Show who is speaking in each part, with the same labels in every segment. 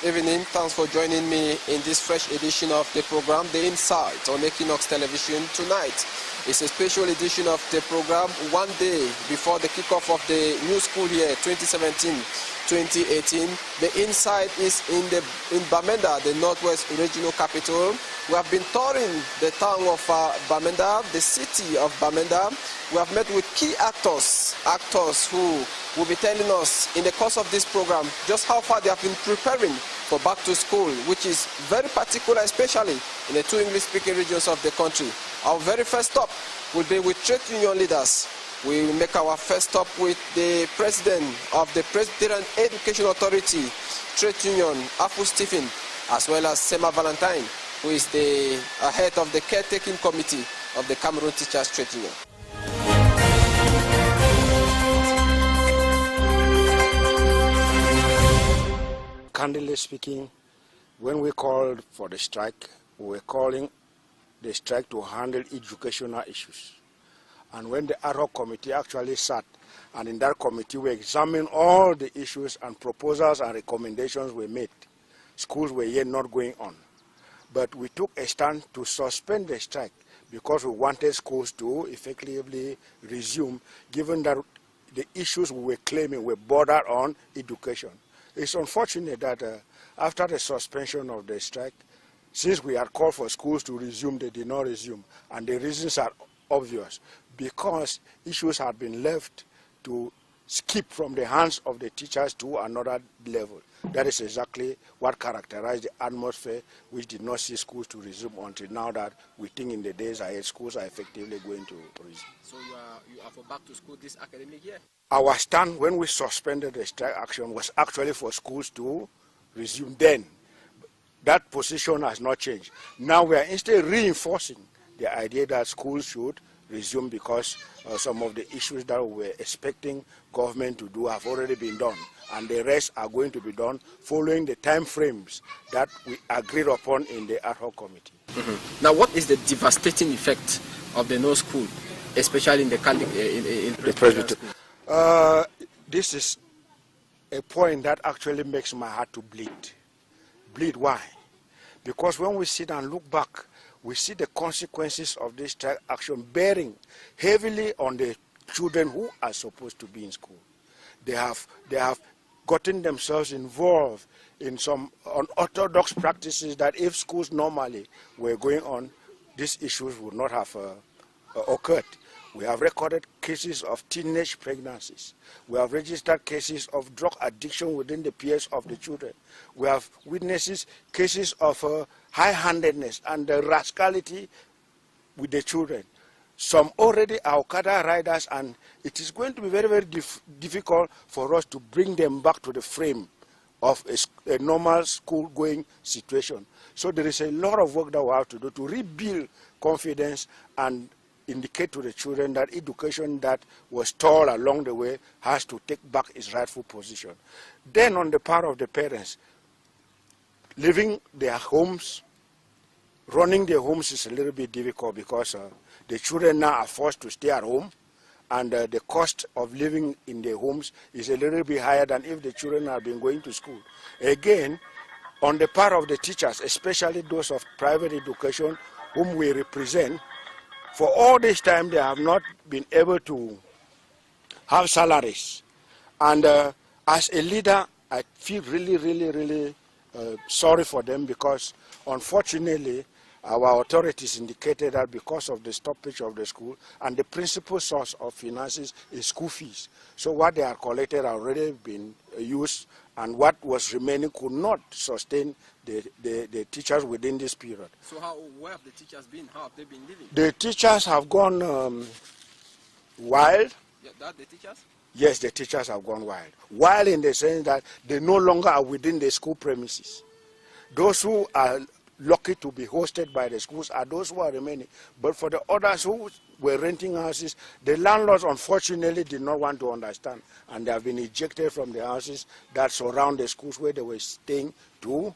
Speaker 1: Good evening. Thanks for joining me in this fresh edition of the program, The Insight, on Equinox Television. Tonight is a special edition of the program, one day before the kickoff of the new school year, 2017-2018. The Insight is in Bamenda, the Northwest Regional Capital. We have been touring the town of Bamenda, the city of Bamenda. We have met with key actors who will be telling us in the course of this program just how far they have been preparing for back to school, which is very particular, especially in the two English-speaking regions of the country. Our very first stop will be with trade union leaders. We will make our first stop with the president of the Presbyterian Education Authority Trade Union, Afu Stephen, as well as Sema Valentine, who is the head of the caretaking committee of the Cameroon Teachers Trade Union.
Speaker 2: Candidly speaking, when we called for the strike, we were calling the strike to handle educational issues. And when the ad hoc committee actually sat, and in that committee we examined all the issues and proposals and recommendations we made, schools were yet not going on. But we took a stand to suspend the strike because we wanted schools to effectively resume, given that the issues we were claiming were bordered on education. It's unfortunate that after the suspension of the strike, since we had called for schools to resume, they did not resume. And the reasons are obvious. Because issues had been left to skip from the hands of the teachers to another level. That is exactly what characterized the atmosphere which did not see schools to resume until now that we think in the days ahead schools are effectively going to resume.
Speaker 1: So you are for back to school this academic year?
Speaker 2: Our stand when we suspended the strike action was actually for schools to resume then. That position has not changed. Now we are instead reinforcing the idea that schools should resume because some of the issues that we were expecting government to do have already been done, and the rest are going to be done following the time frames that we agreed upon in the ad hoc committee.
Speaker 1: Now, what is the devastating effect of the no school, especially in the Presbyterian school?
Speaker 2: This is a point that actually makes my heart to bleed. Bleed, why? Because when we sit and look back, we see the consequences of this strike action bearing heavily on the children who are supposed to be in school. They have gotten themselves involved in some unorthodox practices that if schools normally were going on, these issues would not have occurred. We have recorded cases of teenage pregnancies. We have registered cases of drug addiction within the peers of the children. We have witnessed cases of high-handedness and rascality with the children. Some already are Okada riders, and it is going to be very, very difficult for us to bring them back to the frame of a normal school-going situation. So there is a lot of work that we have to do to rebuild confidence and indicate to the children that education that was stalled along the way has to take back its rightful position. Then on the part of the parents, leaving their homes, running their homes is a little bit difficult because the children now are forced to stay at home, and the cost of living in their homes is a little bit higher than if the children had been going to school. Again, on the part of the teachers, especially those of private education whom we represent, for all this time, they have not been able to have salaries. And as a leader, I feel really sorry for them because, unfortunately, our authorities indicated that because of the stoppage of the school and the principal source of finances is school fees. So what they are collected have already been used, and what was remaining could not sustain the teachers within this period.
Speaker 1: So where have the teachers been? How have they been living?
Speaker 2: The teachers have gone wild.
Speaker 1: Yeah, that the teachers?
Speaker 2: Yes, the teachers have gone wild. Wild in the sense that they no longer are within the school premises. Those who are lucky to be hosted by the schools are those who are remaining. But for the others who were renting houses, the landlords unfortunately did not want to understand, and they have been ejected from the houses that surround the schools where they were staying to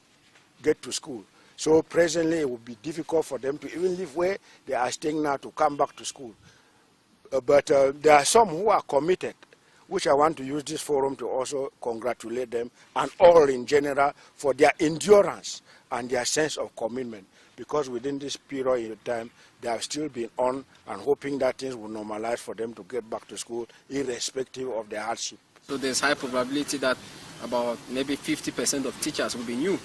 Speaker 2: get to school. So presently it would be difficult for them to even live where they are staying now to come back to school. But there are some who are committed, which I want to use this forum to also congratulate them and all in general for their endurance and their sense of commitment, because within this period of time, they have still been on and hoping that things will normalize for them to get back to school, irrespective of their hardship.
Speaker 1: So there's high probability that about maybe 50% of teachers will be new?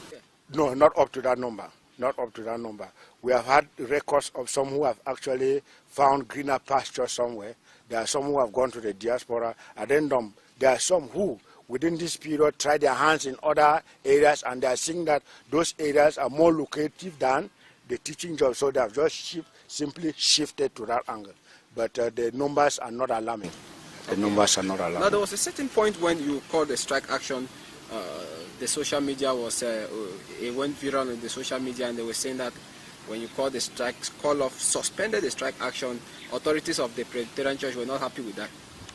Speaker 2: No, not up to that number. Not up to that number. We have had records of some who have actually found greener pasture somewhere. There are some who have gone to the diaspora. Addendum, there are some who, within this period, try their hands in other areas, and they are seeing that those areas are more lucrative than the teaching job. So they have just simply shifted to that angle. But the numbers are not alarming. The numbers are not alarming.
Speaker 1: Now, there was a certain point when you called the strike action. The social media was, it went viral in the social media, and they were saying that when you called the strike, suspended the strike action, authorities of the Presbyterian Church were not happy with that.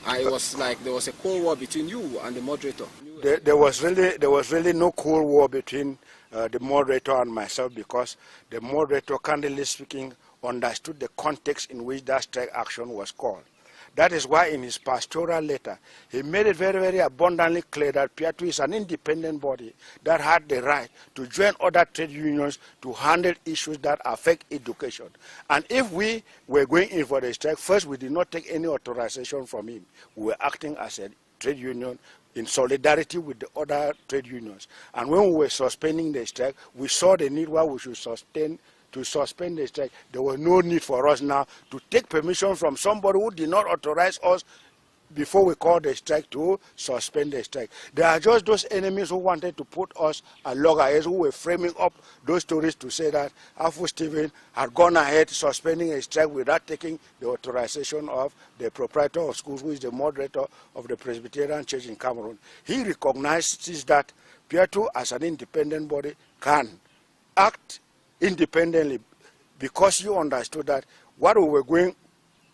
Speaker 1: It was like there was a cold war between you and the moderator.
Speaker 2: There was really no cold war between the moderator and myself, because the moderator, candidly speaking, understood the context in which that strike action was called. That is why in his pastoral letter, he made it very, very abundantly clear that Piatu is an independent body that had the right to join other trade unions to handle issues that affect education. And if we were going in for the strike, first, we did not take any authorization from him. We were acting as a trade union in solidarity with the other trade unions. And when we were suspending the strike, we saw the need why we should suspend the strike. There was no need for us now to take permission from somebody who did not authorize us before we called the strike to suspend the strike. There are just those enemies who wanted to put us at loggerheads, who were framing up those stories to say that Afu Stephen had gone ahead suspending a strike without taking the authorization of the proprietor of schools, who is the moderator of the Presbyterian Church in Cameroon. He recognizes that Piatu, as an independent body, can act independently, because you understood that what we were going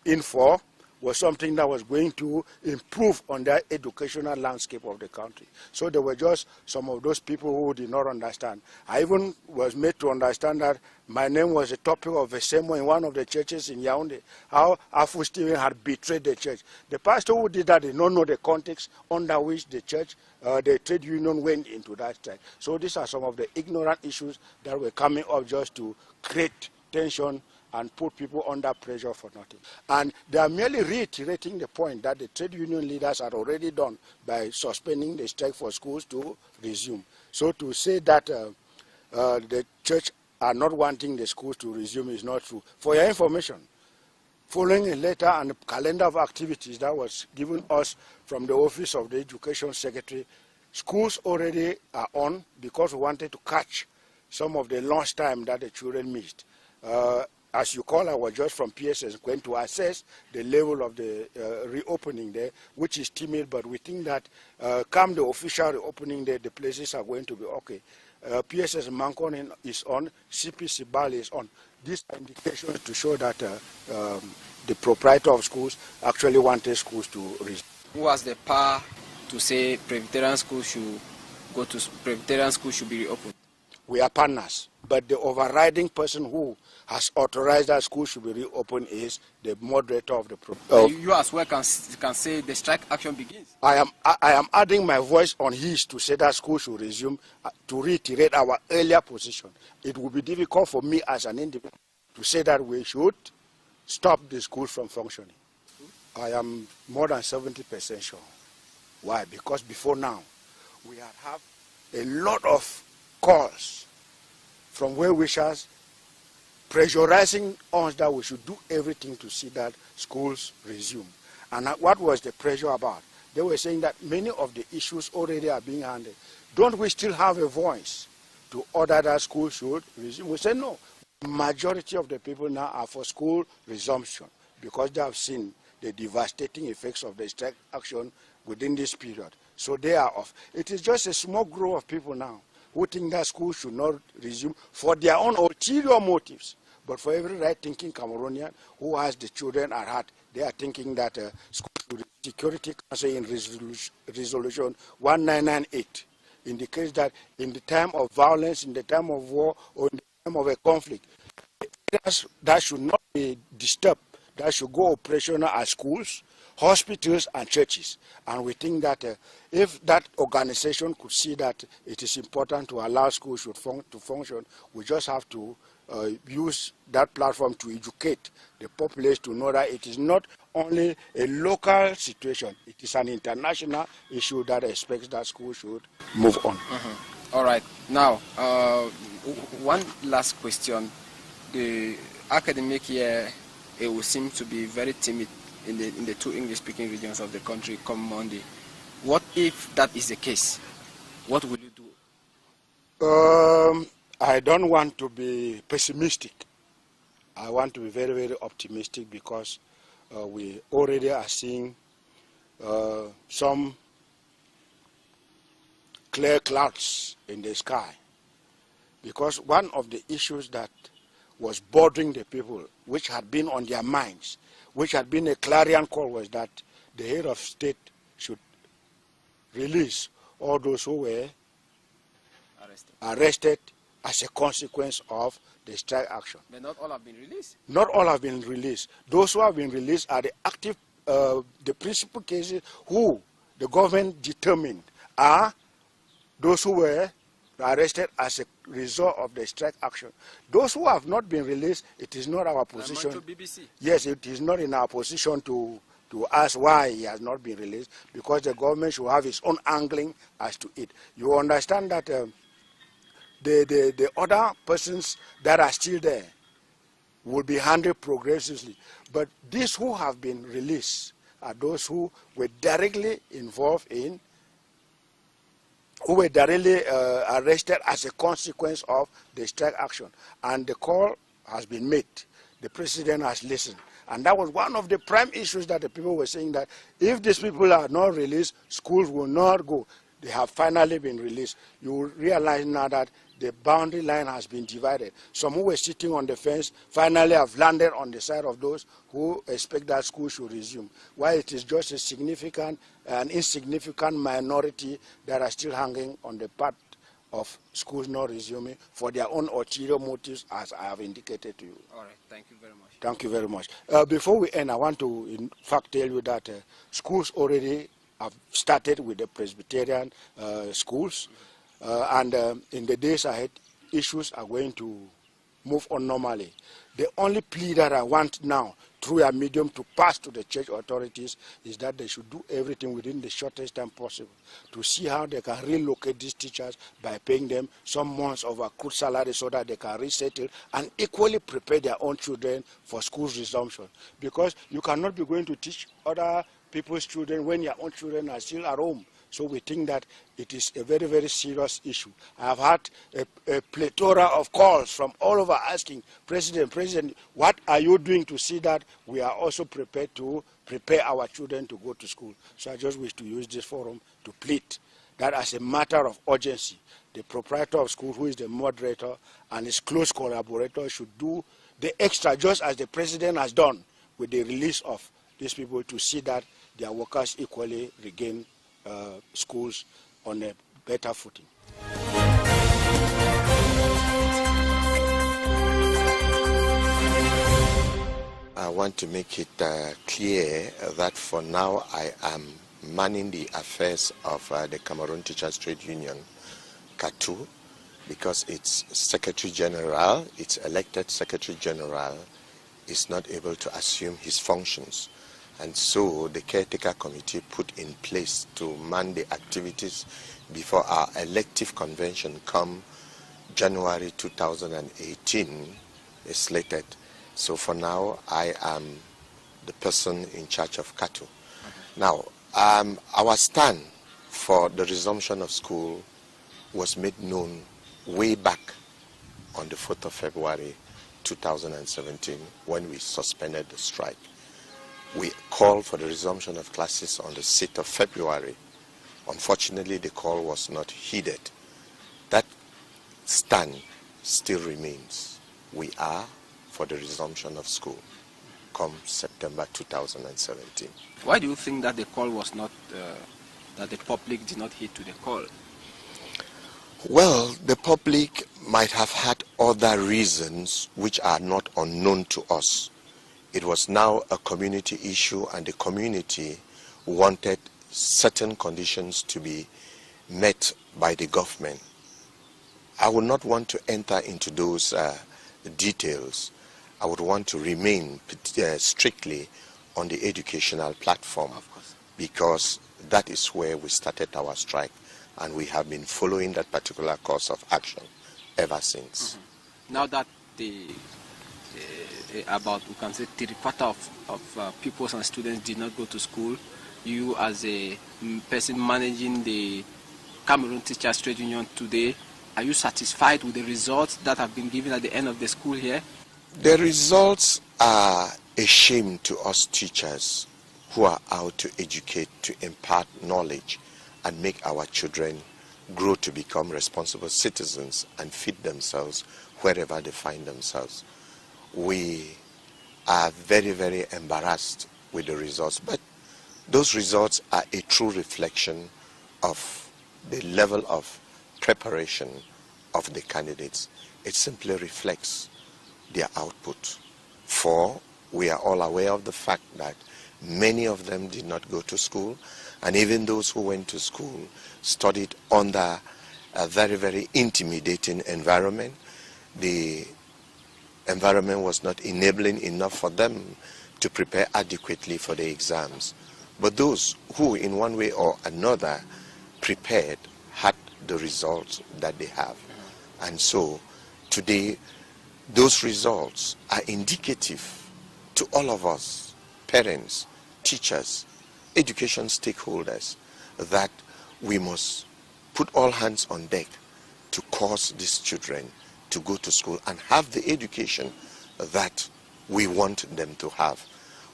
Speaker 2: in for was something that was going to improve on the educational landscape of the country. So there were just some of those people who did not understand. I even was made to understand that my name was a topic of a sermon in one of the churches in Yaoundé, how Afu Stephen had betrayed the church. The pastor who did that did not know the context under which the church, the trade union went into that strike. So these are some of the ignorant issues that were coming up just to create tension and put people under pressure for nothing. And they are merely reiterating the point that the trade union leaders had already done by suspending the strike for schools to resume. So to say that the church are not wanting the schools to resume is not true. For your information, following a letter and a calendar of activities that was given us from the Office of the Education Secretary, schools already are on, because we wanted to catch some of the lost time that the children missed. As you call, I was just from PSS going to assess the level of the reopening there, which is timid, but we think that come the official reopening there, the places are going to be okay. PSS Mancon is on, CPC Bali is on. These are indications to show that the proprietor of schools actually wanted schools to resume.
Speaker 1: Who has the power to say Presbyterian schools should go to Presbyterian schools should be reopened?
Speaker 2: We are partners, but the overriding person who has authorized that school should be reopened is the moderator of the program.
Speaker 1: You as well can say the strike action begins.
Speaker 2: I am adding my voice on his to say that school should resume, to reiterate our earlier position. It will be difficult for me as an individual to say that we should stop the school from functioning. I am more than 70% sure. Why? Because before now, we have a lot of calls from well-wishers pressurizing us that we should do everything to see that schools resume. And what was the pressure about? They were saying that many of the issues already are being handled. Don't we still have a voice to order that school should resume? We said no. The majority of the people now are for school resumption, because they have seen the devastating effects of the strike action within this period. So they are off. It is just a small group of people now who think that school should not resume for their own ulterior motives. But for every right-thinking Cameroonian who has the children at heart, they are thinking that school should. Security Council in resolution 1998 indicates that in the time of violence, in the time of war, or in the time of a conflict, that should not be disturbed, that should go operational as schools, hospitals and churches. And we think that if that organization could see that it is important to allow schools to function, we just have to use that platform to educate the populace to know that it is not only a local situation, it is an international issue that expects that schools should move on.
Speaker 1: All right. Now, one last question. The academic year, it will seem to be very timid in the two English-speaking regions of the country come Monday. What if that is the case? What will you do?
Speaker 2: I don't want to be pessimistic. I want to be very, very optimistic because we already are seeing some clear clouds in the sky. Because one of the issues that was bothering the people, which had been on their minds, which had been a clarion call, was that the head of state should release all those who were arrested as a consequence of the strike action.
Speaker 1: But not all have been released?
Speaker 2: Not all have been released. Those who have been released are the active, the principal cases who the government determined are those who were arrested as a result of the strike action. Those who have not been released, it is not our position.
Speaker 1: BBC.
Speaker 2: Yes, it is not in our position to ask why he has not been released, because the government should have its own angling as to it. You understand that the other persons that are still there will be handled progressively. But these who have been released are those who were directly involved in, who were directly arrested as a consequence of the strike action. And the call has been made. The president has listened. And that was one of the prime issues that the people were saying, that if these people are not released, schools will not go. They have finally been released. You will realize now that the boundary line has been divided. Some who were sitting on the fence finally have landed on the side of those who expect that school should resume, while it is just an insignificant minority that are still hanging on the part of schools not resuming for their own ulterior motives, as I have indicated to you.
Speaker 1: All right, thank you very much.
Speaker 2: Thank you very much. Before we end, I want to in fact tell you that schools already have started with the Presbyterian schools. And in the days ahead, issues are going to move on normally. The only plea that I want now, through a medium, to pass to the church authorities is that they should do everything within the shortest time possible to see how they can relocate these teachers by paying them some months of accrued salary so that they can resettle and equally prepare their own children for school's resumption. Because you cannot be going to teach other people's children when your own children are still at home. So we think that it is a very, very serious issue. I have had a plethora of calls from all over asking, President, what are you doing to see that we are also prepared to prepare our children to go to school? So I just wish to use this forum to plead that as a matter of urgency, the proprietor of school, who is the moderator, and his close collaborator should do the extra, just as the President has done with the release of these people, to see that their workers equally regain schools on a better footing.
Speaker 3: I want to make it clear that for now I am manning the affairs of the Cameroon Teachers Trade Union, CATU, because its Secretary General, its elected Secretary General, is not able to assume his functions. And so the caretaker committee put in place to man the activities before our elective convention come January 2018 is slated. So for now, I am the person in charge of CATU. Now, our stand for the resumption of school was made known way back on the 4th of February 2017 when we suspended the strike. We called for the resumption of classes on the 6th of February. Unfortunately, the call was not heeded. That stand still remains. We are for the resumption of school come September 2017.
Speaker 1: Why do you think that the call was not, that the public did not heed to the call?
Speaker 3: Well, the public might have had other reasons which are not unknown to us. it was now a community issue, and the community wanted certain conditions to be met by the government. I would not want to enter into those details. I would want to remain strictly on the educational platform, because that is where we started our strike, and we have been following that particular course of action ever since.
Speaker 1: Now that about, we can say, 3/4 of pupils and students did not go to school, you as a person managing the Cameroon Teachers Trade Union today, are you satisfied with the results that have been given at the end of the school year?
Speaker 3: The results are a shame to us teachers who are out to educate, to impart knowledge and make our children grow to become responsible citizens and feed themselves wherever they find themselves. We are very, very embarrassed with the results, but those results are a true reflection of the level of preparation of the candidates. It simply reflects their output. For we are all aware of the fact that many of them did not go to school, and even those who went to school studied under a very, very intimidating environment. The environment was not enabling enough for them to prepare adequately for the exams. But those who in one way or another prepared had the results that they have. And so today those results are indicative to all of us, parents, teachers, education stakeholders, that we must put all hands on deck to cause these children to go to school and have the education that we want them to have.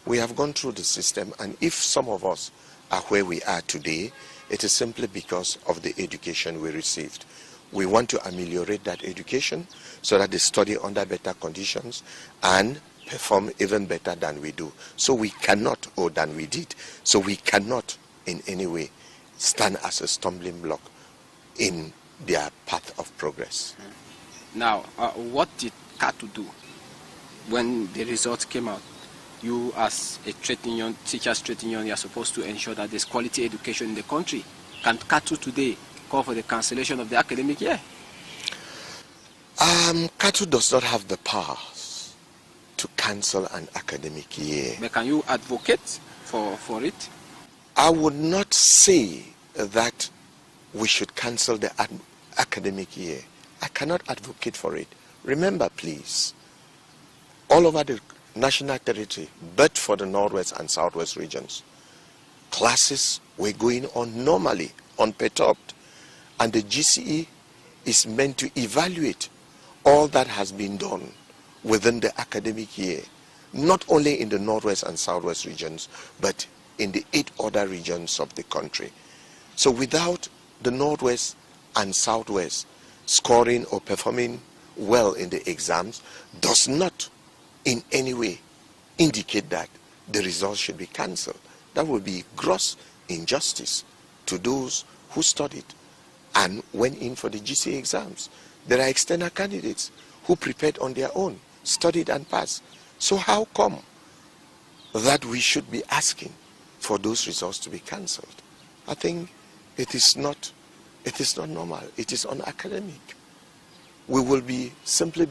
Speaker 3: We have gone through the system, and if some of us are where we are today, it is simply because of the education we received. We want to ameliorate that education so that they study under better conditions and perform even better than we do. So we cannot, or than we did, so we cannot in any way stand as a stumbling block in their path of progress.
Speaker 1: Now, what did CATU do when the results came out? You as a trade union, teachers trade union, you are supposed to ensure that there's quality education in the country. Can CATU today call for the cancellation of the academic year?
Speaker 3: CATU does not have the power to cancel an academic year.
Speaker 1: But can you advocate for it?
Speaker 3: I would not say that we should cancel the academic year. I cannot advocate for it. Remember, please, all over the national territory, but for the Northwest and Southwest regions, classes were going on normally, unperturbed, and the GCE is meant to evaluate all that has been done within the academic year, not only in the Northwest and Southwest regions, but in the 8 other regions of the country. So without the Northwest and Southwest scoring or performing well in the exams, does not in any way indicate that the results should be cancelled. That would be gross injustice to those who studied and went in for the GCE exams. There are external candidates who prepared on their own, studied and passed. So how come that we should be asking for those results to be cancelled? I think it is not normal. It is unacademic. We will simply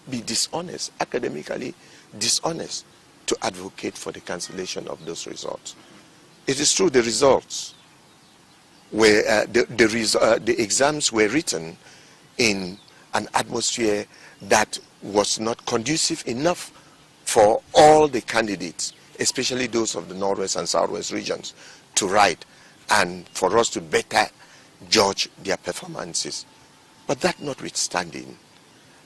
Speaker 3: be dishonest, academically dishonest, to advocate for the cancellation of those results. It is true the results were, the exams were written in an atmosphere that was not conducive enough for all the candidates, especially those of the Northwest and Southwest regions, to write and for us to better judge their performances. But that notwithstanding,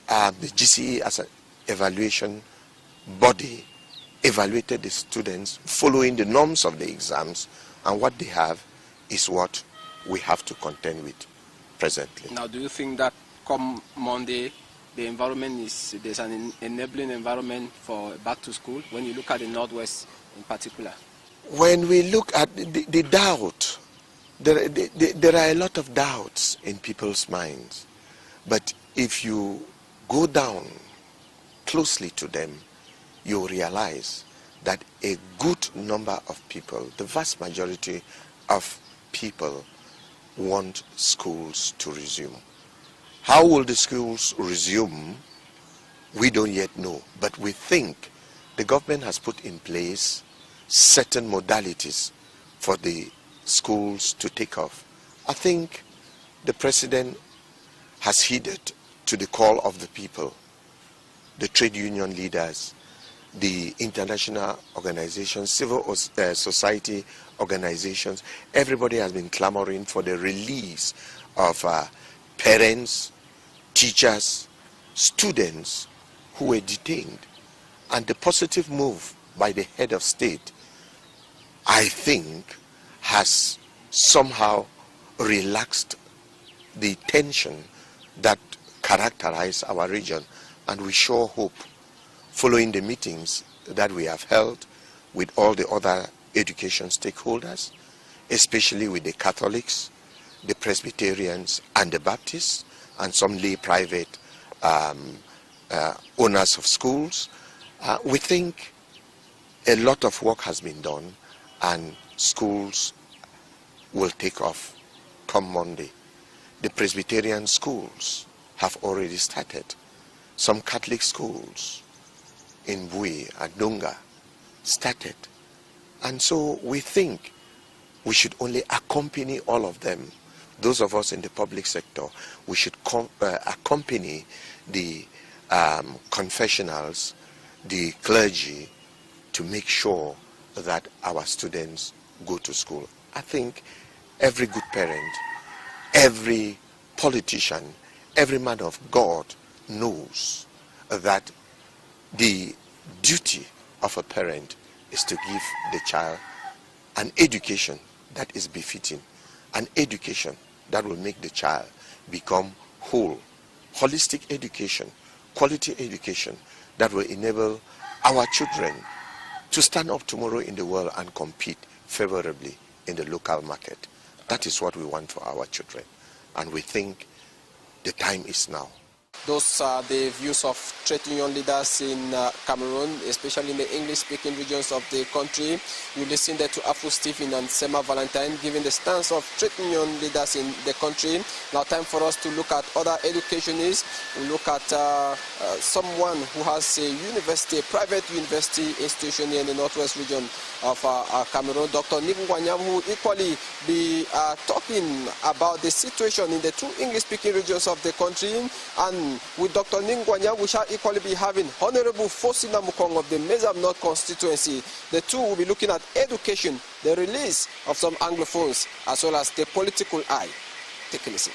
Speaker 3: the GCE as an evaluation body evaluated the students following the norms of the exams, and what they have is what we have to contend with presently.
Speaker 1: Now, do you think that come Monday, the environment there's an enabling environment for back to school, when you look at the Northwest in particular?
Speaker 3: When we look at the doubt, there are a lot of doubts in people's minds. But if you go down closely to them, you realize that a good number of people, the vast majority of people, want schools to resume. How will the schools resume? We don't yet know, but we think the government has put in place certain modalities for the schools to take off. I think the president has heeded to the call of the people, the trade union leaders, the international organizations, civil society organizations. Everybody has been clamoring for the release of parents, teachers, students who were detained. And the positive move by the head of state, I think, has somehow relaxed the tension that characterized our region. And we sure hope, following the meetings that we have held with all the other education stakeholders, especially with the Catholics, the Presbyterians, and the Baptists, and some lay private owners of schools, we think a lot of work has been done and schools will take off come Monday. The Presbyterian schools have already started. Some Catholic schools in Bui and Dunga started. And so we think we should only accompany all of them. Those of us in the public sector, we should accompany the confessionals, the clergy, to make sure that our students go to school. I think every good parent, every politician, every man of God knows that the duty of a parent is to give the child an education that is befitting, an education that will make the child become whole, holistic education, quality education that will enable our children to stand up tomorrow in the world and compete favorably in the local market. That is what we want for our children. And we think the time is now.
Speaker 1: Those are the views of trade union leaders in Cameroon, especially in the English-speaking regions of the country. You listen there to Afro Stephen and Sema Valentine giving the stance of trade union leaders in the country. Now time for us to look at other educationists. We look at someone who has a university, a private university institution here in the northwest region of Cameroon, Dr. Nibu Wanyam, who equally be talking about the situation in the two English-speaking regions of the country. And with Dr. Ningwanya, we shall equally be having Honorable Fosina Mukong of the Mezam North constituency. The two will be looking at education, the release of some Anglophones, as well as the political eye. Take a listen.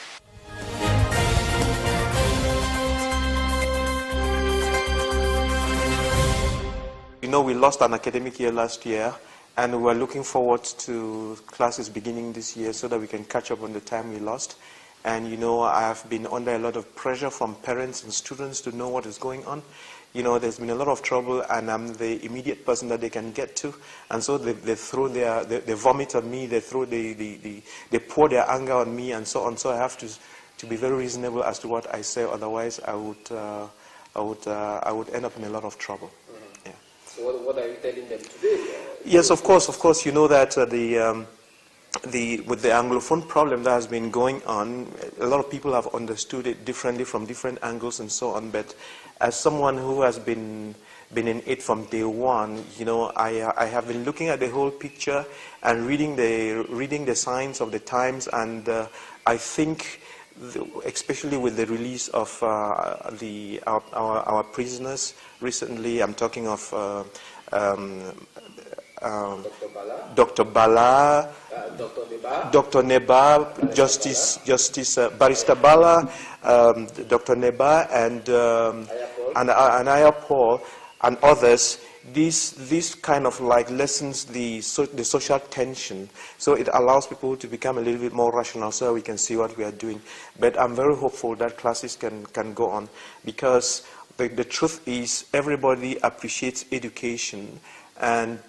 Speaker 4: You know, we lost an academic year last year, and we're looking forward to classes beginning this year so that we can catch up on the time we lost. And, you know, I have been under a lot of pressure from parents and students to know what is going on. You know, there's been a lot of trouble, and I'm the immediate person that they can get to. And so they throw they vomit on me, they pour their anger on me, and so on. So I have to be very reasonable as to what I say. Otherwise, I would end up in a lot of trouble. Yeah.
Speaker 1: So what are you telling them today?
Speaker 4: Yes, of course. You know that with the Anglophone problem that has been going on, a lot of people have understood it differently from different angles and so on. But as someone who has been in it from day one, you know, I have been looking at the whole picture and reading the signs of the times, and I think, especially with the release of our prisoners recently, I'm talking of Dr. Bala, Dr. Neba, Justice Barrister Bala, Dr. Neba, and Ayapol, and others. This kind of like lessens the social tension, so it allows people to become a little bit more rational, so we can see what we are doing. But I'm very hopeful that classes can go on, because the truth is everybody appreciates education, and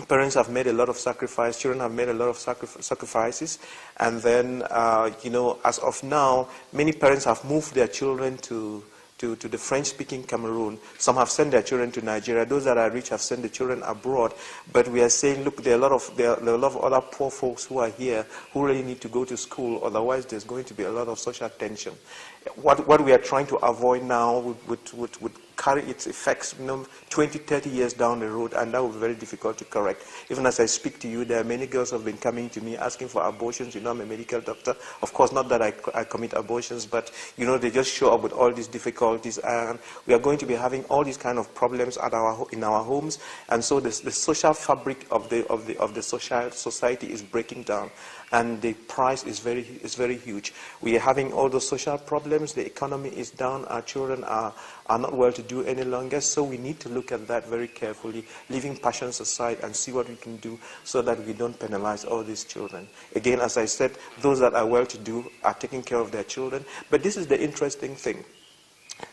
Speaker 4: parents have made a lot of sacrifice, children have made a lot of sacrifices, and then, you know, as of now, many parents have moved their children to to the French-speaking Cameroon. Some have sent their children to Nigeria. Those that are rich have sent the children abroad. But we are saying, look, there are a lot of other poor folks who are here who really need to go to school. Otherwise, there's going to be a lot of social tension. What we are trying to avoid now would carry its effects 20, 30 years down the road, and that would be very difficult to correct. Even as I speak to you, there are many girls who have been coming to me asking for abortions. I'm a medical doctor. Of course, not that I commit abortions, but, they just show up with all these difficulties, and we are going to be having all these kind of problems in our homes, and so the social fabric of the social society is breaking down. And the price is very huge. We are having all those social problems. The economy is down. Our children are not well to do any longer. So we need to look at that very carefully, leaving passions aside, and see what we can do so that we don't penalize all these children. Again, as I said, those that are well to do are taking care of their children. But this is the interesting thing.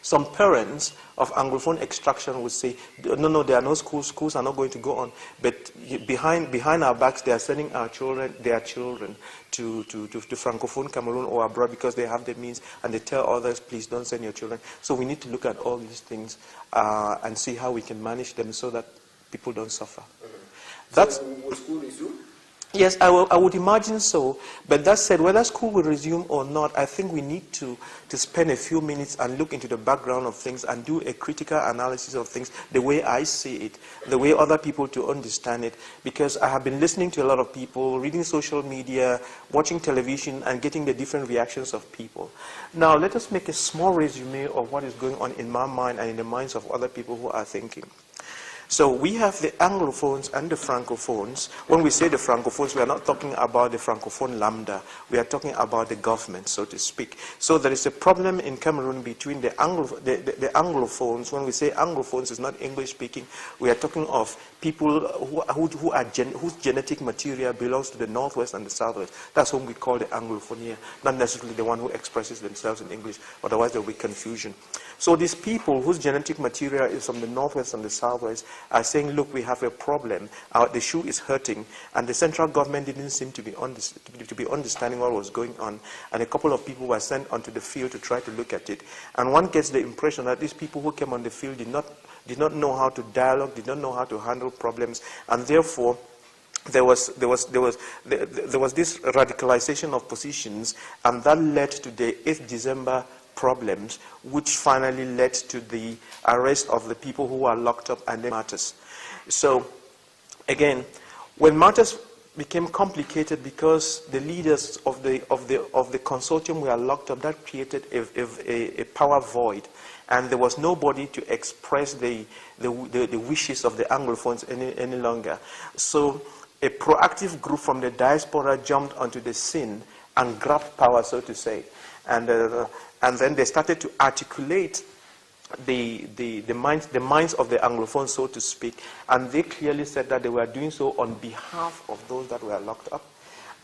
Speaker 4: Some parents of Anglophone extraction would say, no, there are no schools. Schools are not going to go on. But behind our backs, they are sending their children to Francophone Cameroon or abroad because they have the means, and they tell others, please don't send your children. So we need to look at all these things and see how we can manage them so that people don't suffer.
Speaker 1: So will school resume?
Speaker 4: Yes, I would imagine so. But that said, whether school will resume or not, I think we need to spend a few minutes and look into the background of things and do a critical analysis of things, the way I see it, the way other people to understand it. Because I have been listening to a lot of people, reading social media, watching television, and getting the different reactions of people. Now, let us make a small resume of what is going on in my mind and in the minds of other people who are thinking. So we have the Anglophones and the Francophones. When we say the Francophones, we are not talking about the Francophone lambda. We are talking about the government, so to speak. So there is a problem in Cameroon between the Anglophones. When we say Anglophones, it's not English speaking. We are talking of people whose genetic material belongs to the Northwest and the Southwest. That's what we call the Anglophone here, not necessarily the one who expresses themselves in English. Otherwise, there will be confusion. So these people whose genetic material is from the Northwest and the Southwest are saying, look, we have a problem. The shoe is hurting, and the central government didn't seem to be understanding what was going on. And a couple of people were sent onto the field to try to look at it. And one gets the impression that these people who came on the field did not know how to dialogue, did not know how to handle problems, and therefore there was this radicalization of positions, and that led to the 8th December problems, which finally led to the arrest of the people who are locked up and their matters. So, again, when matters became complicated because the leaders of the consortium were locked up, that created a power void, and there was nobody to express the wishes of the Anglophones any longer. So, a proactive group from the diaspora jumped onto the scene and grabbed power, so to say. And then they started to articulate the minds of the Anglophones, so to speak. And they clearly said that they were doing so on behalf of those that were locked up.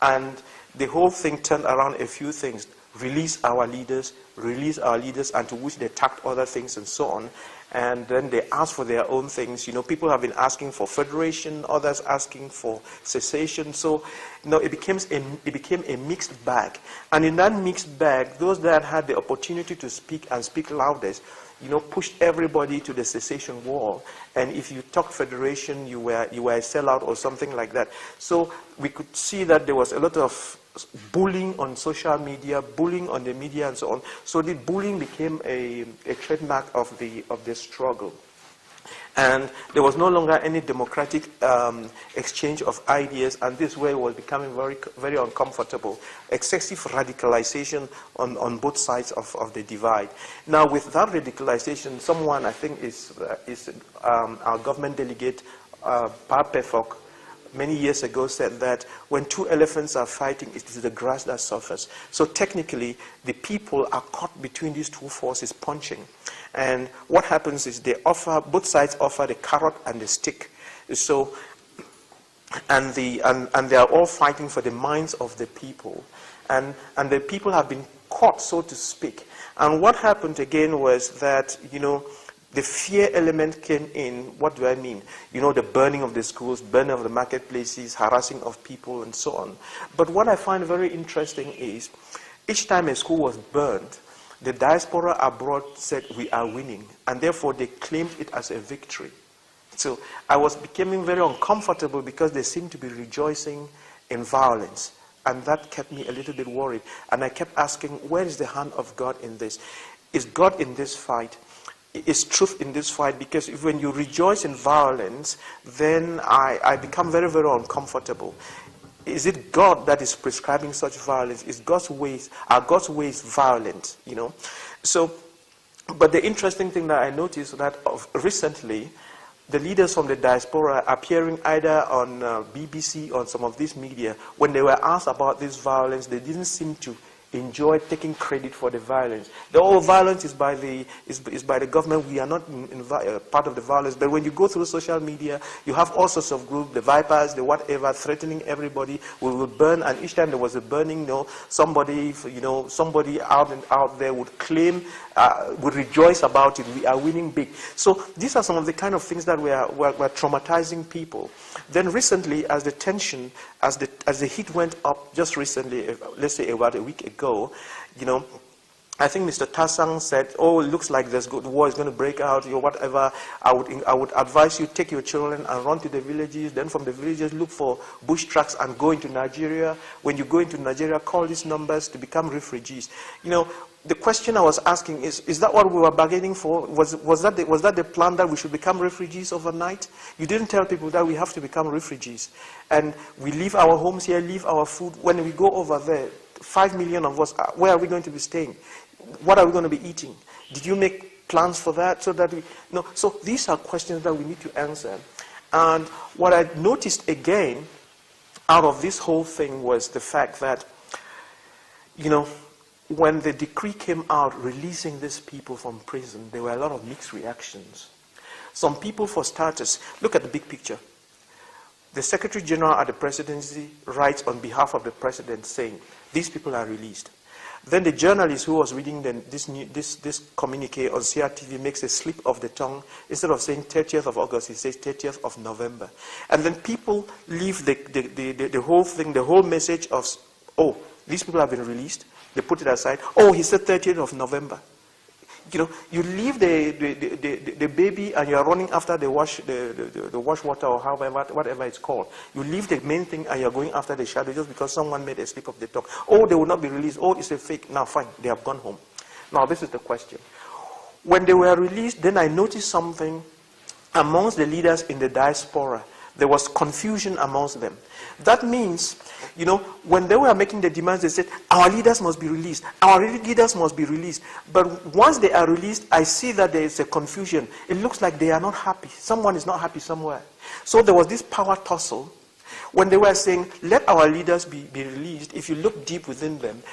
Speaker 4: And the whole thing turned around a few things. Release our leaders, and to which they tacked other things and so on. And then they asked for their own things. People have been asking for federation, others asking for cessation. So, it became a mixed bag. And in that mixed bag, those that had the opportunity to speak and speak loudest, pushed everybody to the cessation wall. And if you talked federation, you were a sellout or something like that. So we could see that there was a lot of bullying on social media, bullying on the media, and so on. So the bullying became a trademark of the struggle. And there was no longer any democratic exchange of ideas, and this way was becoming very, very uncomfortable. Excessive radicalization on both sides of the divide. Now, with that radicalization, someone, I think, is our government delegate, Pefok, many years ago said that when two elephants are fighting, it is the grass that suffers. So technically, the people are caught between these two forces punching. And what happens is both sides offer the carrot and the stick. So, and they are all fighting for the minds of the people. And the people have been caught, so to speak. And what happened again was that, the fear element came in. What do I mean? The burning of the schools, burning of the marketplaces, harassing of people, and so on. But what I find very interesting is, each time a school was burned, the diaspora abroad said we are winning, and therefore they claimed it as a victory. So I was becoming very uncomfortable because they seemed to be rejoicing in violence. And that kept me a little bit worried. And I kept asking, where is the hand of God in this? Is God in this fight? Is truth in this fight? Because when you rejoice in violence, then I become very, very uncomfortable. Is it God that is prescribing such violence? Is God's ways, are God's ways violent? You know? So, but the interesting thing that I noticed that recently, the leaders from the diaspora appearing either on BBC or some of these media, when they were asked about this violence, they didn't seem to enjoy taking credit for the violence. The whole violence is by the government. We are not part of the violence. But when you go through social media, you have all sorts of groups, the vipers, the whatever, threatening everybody. We will burn, and each time there was a burning, you know, somebody out there would claim, would rejoice about it. We are winning big. So these are some of the kind of things that we're traumatizing people. Then recently, as the tension, as the heat went up just recently, let's say about a week ago, you know, I think Mr. Tassang said, oh, it looks like there's good war is going to break out, or whatever. I would advise you take your children and run to the villages. Then from the villages, look for bush tracks and go into Nigeria. When you go into Nigeria, call these numbers to become refugees. You know, the question I was asking is that what we were bargaining for? Was that the plan that we should become refugees overnight? You didn't tell people that we have to become refugees. And we leave our homes here, leave our food. When we go over there, 5 million of us, where are we going to be staying? What are we going to be eating? Did you make plans for that? So these are questions that we need to answer. And what I noticed again out of this whole thing was the fact that, you know, when the decree came out releasing these people from prison, there were a lot of mixed reactions. Some people, for starters, look at the big picture. The Secretary General at the presidency writes on behalf of the president saying, these people are released. Then the journalist who was reading this communique on CRTV makes a slip of the tongue. Instead of saying 30th of August, he says 30th of November. And then people leave the whole thing, the whole message of, oh, these people have been released. They put it aside. Oh, he said 30th of November. You know, you leave the baby and you are running after the wash water or whatever it's called. You leave the main thing and you are going after the shadow just because someone made a slip of the tongue. Oh, they will not be released. Oh, it's a fake. Now, fine, they have gone home. Now, this is the question. When they were released, then I noticed something amongst the leaders in the diaspora. There was confusion amongst them. That means, you know, when they were making the demands, they said, our leaders must be released. Our leaders must be released. But once they are released, I see that there is a confusion. It looks like they are not happy. Someone is not happy somewhere. So there was this power tussle. When they were saying, let our leaders be released, if you look deep within them,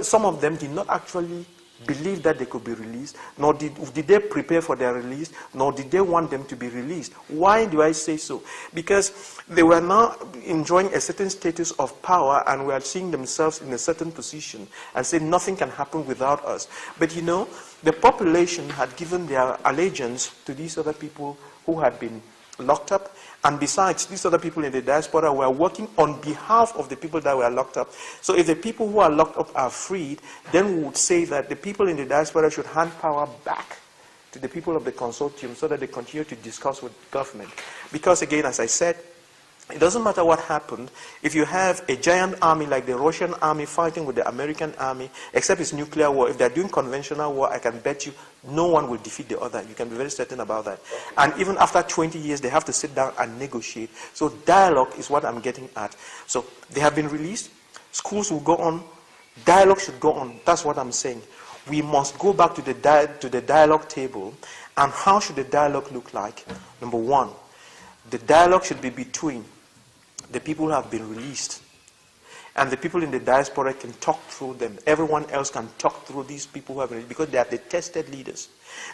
Speaker 4: some of them did not actually believe that they could be released, nor did they prepare for their release, nor did they want them to be released. Why do I say so? Because they were now enjoying a certain status of power and were seeing themselves in a certain position and saying nothing can happen without us. But you know, the population had given their allegiance to these other people who had been locked up. And besides, these other people in the diaspora were working on behalf of the people that were locked up. So if the people who are locked up are freed, then we would say that the people in the diaspora should hand power back to the people of the consortium so that they continue to discuss with government. Because again, as I said, it doesn't matter what happened. If you have a giant army like the Russian army fighting with the American army, except it's nuclear war, if they're doing conventional war, I can bet you no one will defeat the other. You can be very certain about that. And even after 20 years, they have to sit down and negotiate. So dialogue is what I'm getting at. So they have been released. Schools will go on. Dialogue should go on. That's what I'm saying. We must go back to the dialogue table. And how should the dialogue look like? Number one, the dialogue should be between the people who have been released and the people in the diaspora can talk through them. Everyone else can talk through these people who have been released because they are the tested leaders.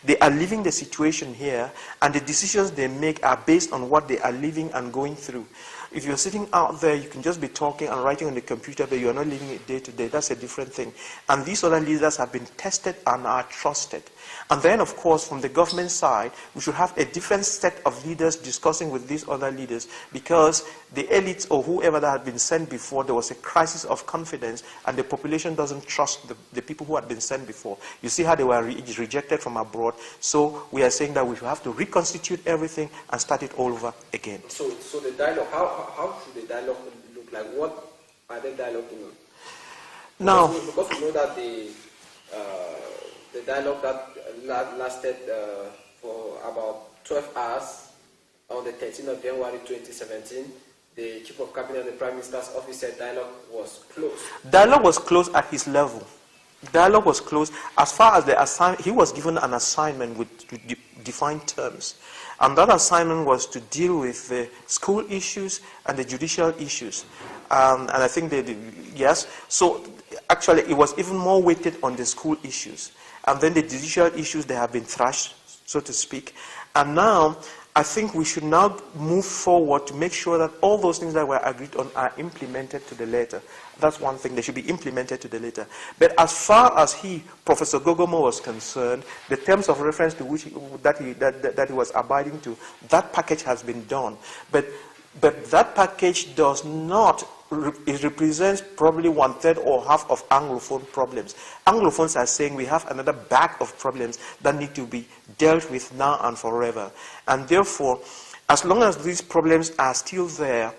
Speaker 4: They are living the situation here and the decisions they make are based on what they are living and going through. If you're sitting out there, you can just be talking and writing on the computer, but you're not living it day to day. That's a different thing. And these other leaders have been tested and are trusted. And then, of course, from the government side, we should have a different set of leaders discussing with these other leaders, because the elites or whoever that had been sent before, there was a crisis of confidence, and the population doesn't trust the people who had been sent before. You see how they were rejected from abroad. So we are saying that we have to reconstitute everything and start it all over again.
Speaker 1: So the dialogue, how should the dialogue look like? What are they dialoguing on?
Speaker 4: Now,
Speaker 1: because we know that the dialogue that lasted for about 12 hours on the 13th of January 2017, the Chief of Cabinet and the Prime Minister's office said dialogue was closed.
Speaker 4: Dialogue was closed at his level. Dialogue was closed as far as he was given an assignment with defined terms. And that assignment was to deal with the school issues and the judicial issues. And I think they did, yes. So actually, it was even more weighted on the school issues. And then the judicial issues, they have been thrashed, so to speak. And now, I think we should now move forward to make sure that all those things that were agreed on are implemented to the letter. That's one thing, they should be implemented to the letter. But as far as Professor Gogomo, was concerned, the terms of reference to which that he was abiding to, that package has been done. But that package does not, it represents probably 1/3 or half of Anglophone problems. Anglophones are saying we have another bag of problems that need to be dealt with now and forever. And therefore, as long as these problems are still there,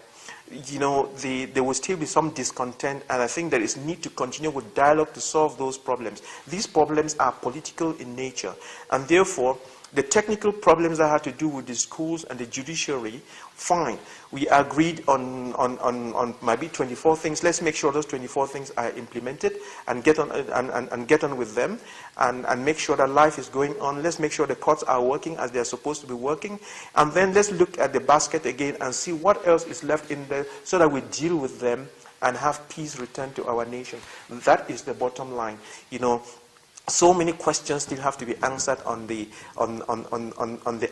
Speaker 4: you know, there will still be some discontent, and I think there is need to continue with dialogue to solve those problems. These problems are political in nature, and therefore, the technical problems that have to do with the schools and the judiciary, fine. We agreed on maybe 24 things. Let's make sure those 24 things are implemented and get on and get on with them, and make sure that life is going on. Let's make sure the courts are working as they're supposed to be working, and then let's look at the basket again and see what else is left in there, so that we deal with them and have peace return to our nation. That is the bottom line, you know. So many questions still have to be answered on the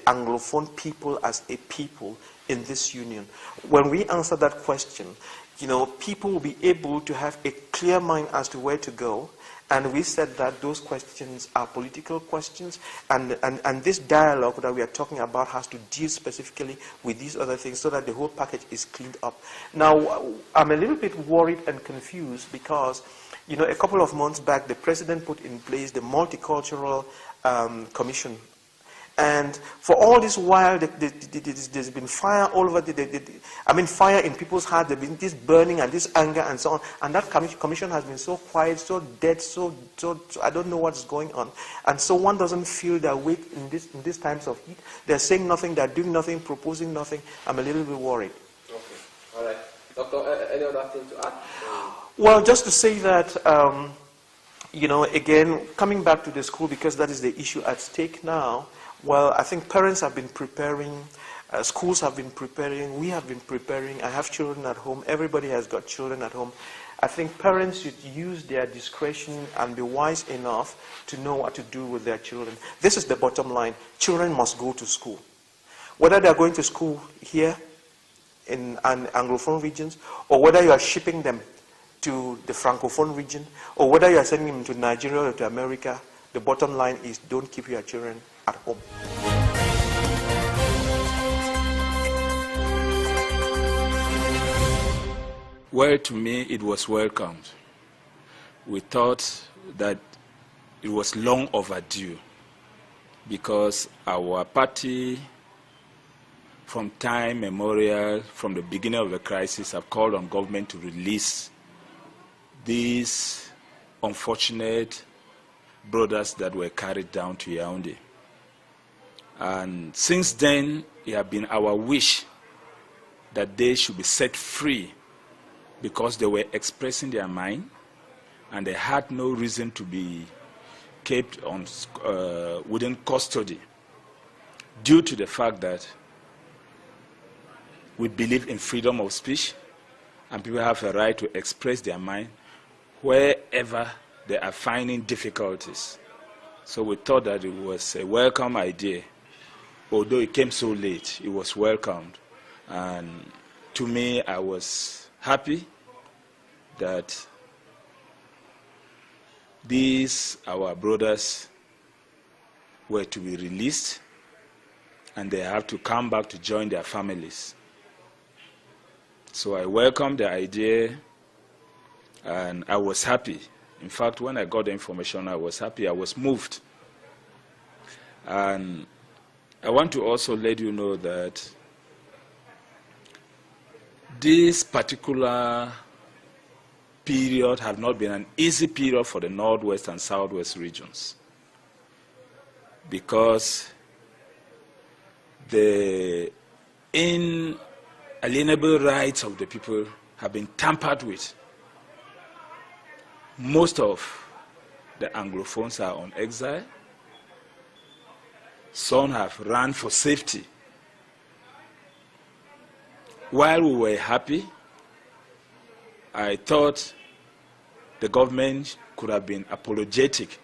Speaker 4: Anglophone people as a people in this union. When we answer that question, you know, people will be able to have a clear mind as to where to go. And we said that those questions are political questions, and this dialogue that we are talking about has to deal specifically with these other things, so that the whole package is cleaned up. Now, I'm a little bit worried and confused because, you know, a couple of months back, the president put in place the Multicultural Commission. And for all this while, there's been fire all over, fire in people's hearts. There's been this burning and this anger and so on. And that commission has been so quiet, so dead, so I don't know what's going on. And so one doesn't feel their weight in these times of heat. They're saying nothing, they're doing nothing, proposing nothing. I'm a little bit worried.
Speaker 1: Okay, all right. Doctor, any other thing to add?
Speaker 4: Well, just to say that, you know, again, coming back to the school, because that is the issue at stake now. Well, I think parents have been preparing, schools have been preparing, we have been preparing. I have children at home, everybody has got children at home. I think parents should use their discretion and be wise enough to know what to do with their children. This is the bottom line. Children must go to school. Whether they're going to school here in Anglophone regions, or whether you are shipping them to the Francophone region, or whether you are sending them to Nigeria or to America, the bottom line is don't keep your children at home.
Speaker 5: Well, to me, it was welcomed. We thought that it was long overdue, because our party, from time memorial, from the beginning of the crisis, have called on government to release these unfortunate brothers that were carried down to Yaoundé. And since then, it has been our wish that they should be set free, because they were expressing their mind and they had no reason to be kept on within custody, due to the fact that we believe in freedom of speech and people have a right to express their mind wherever they are finding difficulties. So we thought that it was a welcome idea. Although it came so late, it was welcomed. And to me, I was happy that these, our brothers, were to be released and they have to come back to join their families. So I welcomed the idea and I was happy. In fact, when I got the information, I was happy, I was moved. And I want to also let you know that this particular period have not been an easy period for the Northwest and Southwest regions, because the inalienable rights of the people have been tampered with. Most of the Anglophones are on exile. Some have run for safety. While we were happy, I thought the government could have been apologetic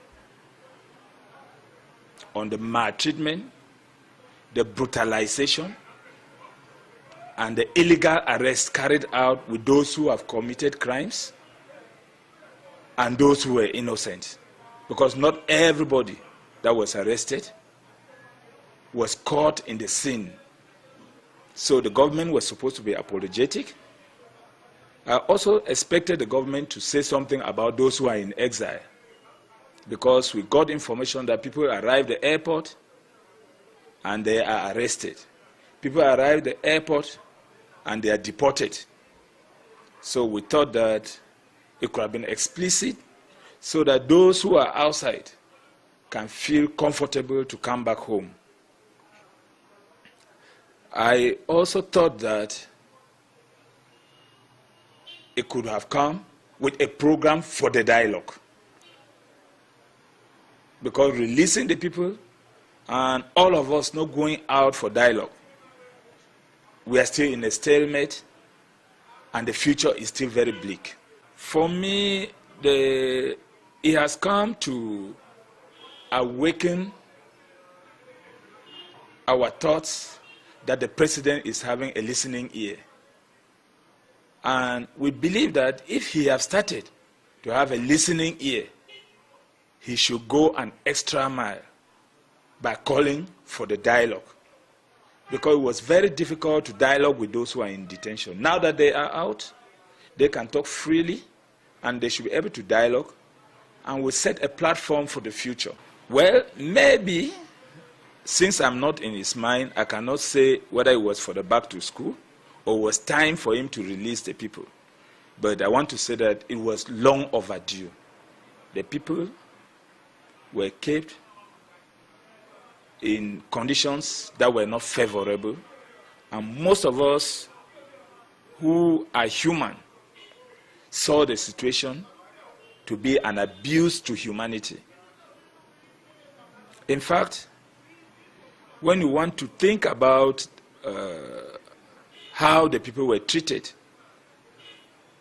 Speaker 5: on the maltreatment, the brutalization, and the illegal arrest carried out with those who have committed crimes and those who were innocent. Because not everybody that was arrested was caught in the sin. So the government was supposed to be apologetic. I also expected the government to say something about those who are in exile, because we got information that people arrived at the airport and they are arrested. People arrive at the airport and they are deported. So we thought that it could have been explicit so that those who are outside can feel comfortable to come back home. I also thought that it could have come with a program for the dialogue, because releasing the people and all of us not going out for dialogue, we are still in a stalemate and the future is still very bleak. For me, it has come to awaken our thoughts that the president is having a listening ear. And we believe that if he has started to have a listening ear, he should go an extra mile by calling for the dialogue. Because it was very difficult to dialogue with those who are in detention. Now that they are out, they can talk freely and they should be able to dialogue, and we'll set a platform for the future. Well, maybe, since I'm not in his mind, I cannot say whether it was for the back to school or was time for him to release the people. But I want to say that it was long overdue. The people were kept in conditions that were not favorable, and most of us who are human saw the situation to be an abuse to humanity. In fact, when you want to think about how the people were treated,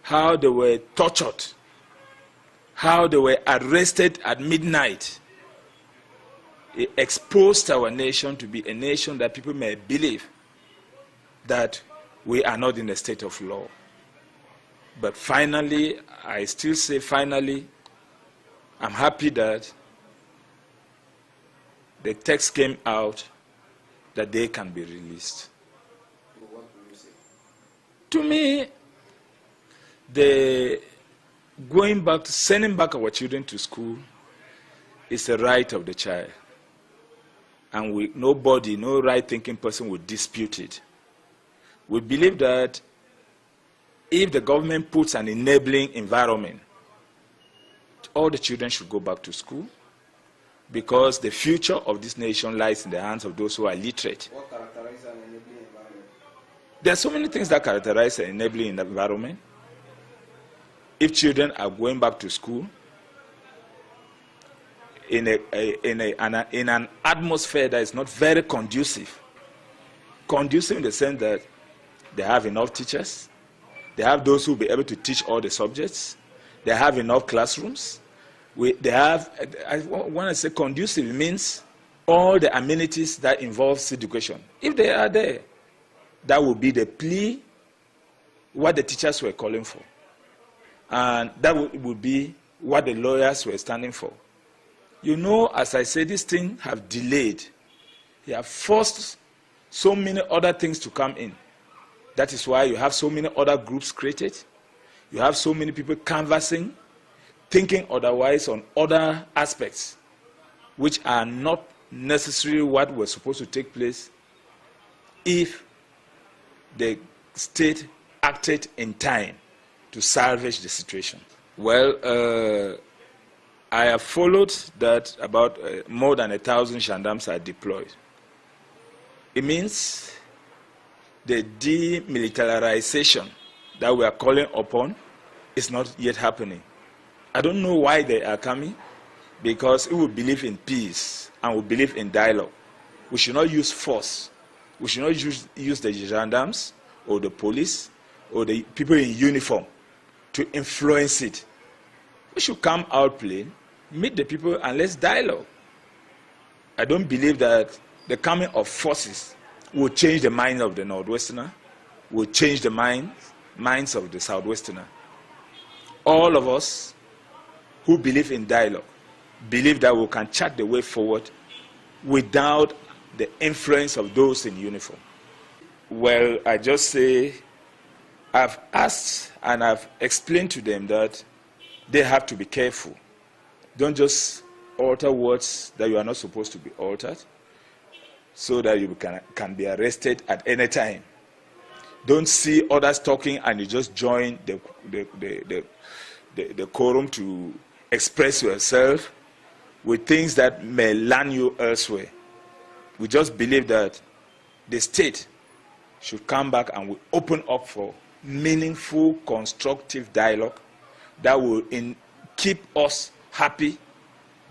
Speaker 5: how they were tortured, how they were arrested at midnight, it exposed our nation to be a nation that people may believe that we are not in a state of law. But finally, I still say finally, I'm happy that the text came out that they can be released.
Speaker 1: What do you say?
Speaker 5: To me, sending back our children to school is a right of the child. And nobody, no right-thinking person would dispute it. We believe that if the government puts an enabling environment, all the children should go back to school, because the future of this nation lies in the hands of those who are literate.
Speaker 1: What characterizes an enabling environment?
Speaker 5: There are so many things that characterize an enabling environment. If children are going back to school in an atmosphere that is not very conducive in the sense that they have enough teachers, they have those who will be able to teach all the subjects, they have enough classrooms, when I say conducive, it means all the amenities that involves education. If they are there, that will be the plea what the teachers were calling for. And that would be what the lawyers were standing for. You know, as I said, this thing have delayed. They have forced so many other things to come in. That is why you have so many other groups created. You have so many people canvassing, thinking otherwise on other aspects, which are not necessarily what was supposed to take place if the state acted in time to salvage the situation. Well, I have followed that about more than 1,000 gendarmes are deployed. It means the demilitarization that we are calling upon is not yet happening. I don't know why they are coming, because we believe in peace and we believe in dialogue. We should not use force. We should not use the gendarmes or the police or the people in uniform to influence it. We should come out plain, meet the people, and let's dialogue. I don't believe that the coming of forces will change the mind of the Northwesterner, will change the minds of the Southwesterner. All of us who believe in dialogue believe that we can chart the way forward without the influence of those in uniform. Well, I just say, I've asked and I've explained to them that they have to be careful. Don't just alter words that you are not supposed to be altered so that you can be arrested at any time. Don't see others talking and you just join the quorum to express yourself with things that may land you elsewhere. We just believe that the state should come back and we open up for meaningful, constructive dialogue that will keep us happy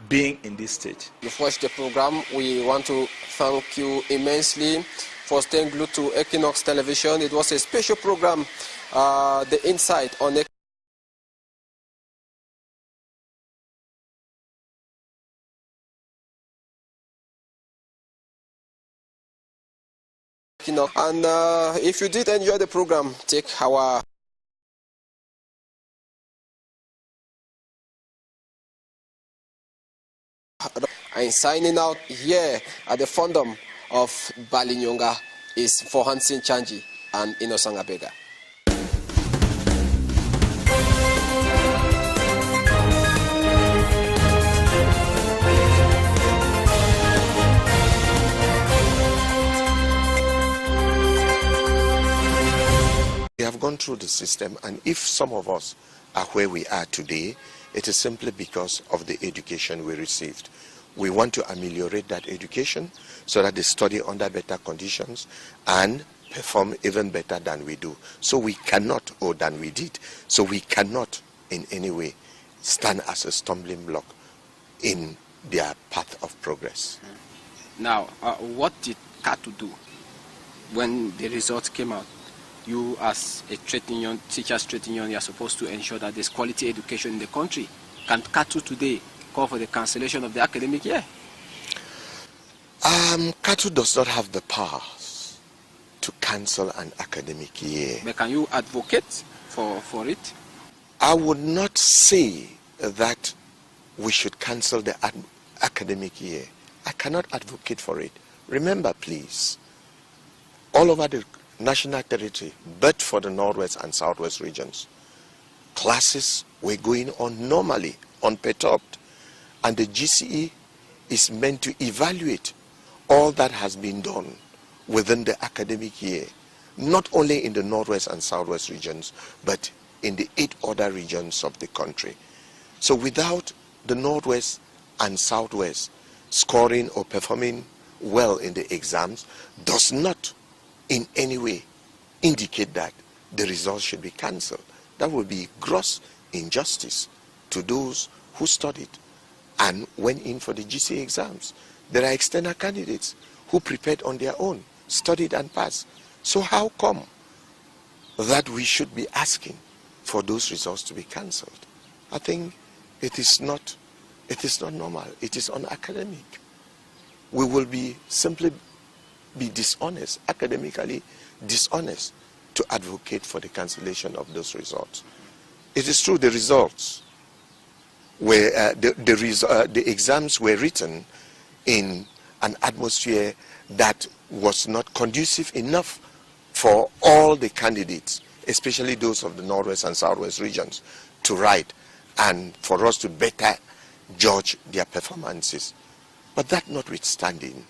Speaker 5: being in this state.
Speaker 1: You've watched the program. We want to thank you immensely for staying glued to Equinox Television. It was a special program, The Insight on Equinox. And if you did enjoy the program, take our and signing out here at the Fondom of Balinyonga is for Hansin Chanji and Innocent Abega.
Speaker 3: We have gone through the system, and if some of us are where we are today, it is simply because of the education we received. We want to ameliorate that education so that they study under better conditions and perform even better than we do. So we cannot, or than we did, so we cannot in any way stand as a stumbling block in their path of progress.
Speaker 1: Now, what did CATU do when the results came out? You as a trade union, teachers trade union, you are supposed to ensure that there's quality education in the country. Can CATU today call for the cancellation of the academic year?
Speaker 3: CATU does not have the power to cancel an academic year.
Speaker 1: But can you advocate for it?
Speaker 3: I would not say that we should cancel the academic year. I cannot advocate for it. Remember, please, all over the national territory, but for the Northwest and Southwest regions, classes were going on normally, unperturbed. And the GCE is meant to evaluate all that has been done within the academic year, not only in the Northwest and Southwest regions, but in the 8 other regions of the country. So without the Northwest and Southwest scoring or performing well in the exams, does not in any way indicate that the results should be cancelled. That would be gross injustice to those who studied and went in for the GCE exams. There are external candidates who prepared on their own, studied and passed. So how come that we should be asking for those results to be cancelled? I think it is not normal. It is unacademic. We will simply be dishonest, academically dishonest, to advocate for the cancellation of those results. It is true the results were, the exams were written in an atmosphere that was not conducive enough for all the candidates, especially those of the Northwest and Southwest regions, to write and for us to better judge their performances. But that notwithstanding,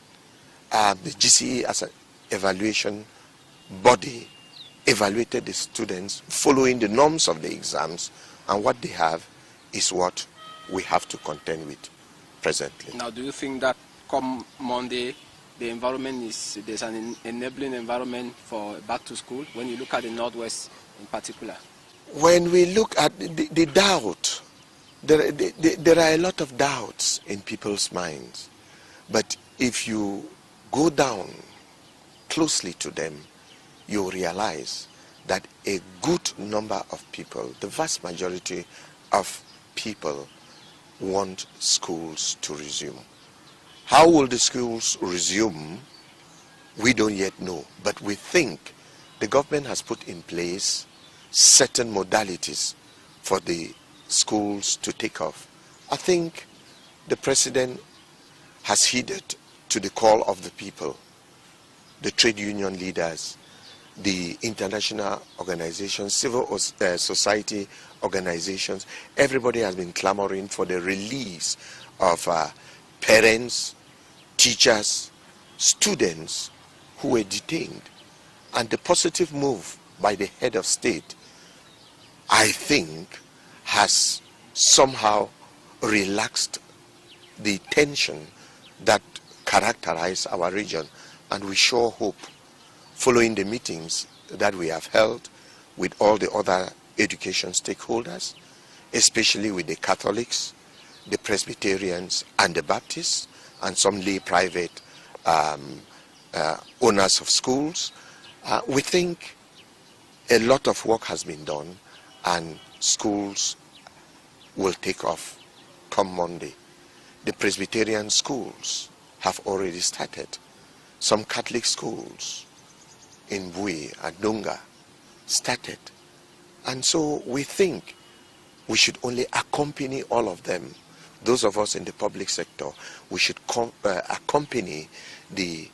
Speaker 3: the GCE as an evaluation body evaluated the students following the norms of the exams, and what they have is what we have to contend with presently.
Speaker 1: Now, do you think that come Monday, the environment there's an enabling environment for back to school when you look at the Northwest in particular?
Speaker 3: When we look at the doubt, there are a lot of doubts in people's minds. But if you go down closely to them, you realize that a good number of people, the vast majority of people, want schools to resume. How will the schools resume? We don't yet know, but we think the government has put in place certain modalities for the schools to take off. I think the president has heeded to the call of the people, the trade union leaders, the international organizations, civil society organizations. Everybody has been clamoring for the release of parents, teachers, students who were detained. And the positive move by the head of state, I think, has somehow relaxed the tension that characterized our region. And we sure hope, following the meetings that we have held with all the other education stakeholders, especially with the Catholics, the Presbyterians and the Baptists, and some lay private owners of schools, we think a lot of work has been done and schools will take off come Monday. The Presbyterian schools have already started. Some Catholic schools in Bui and Dunga started. And so we think we should only accompany all of them. Those of us in the public sector, we should accompany the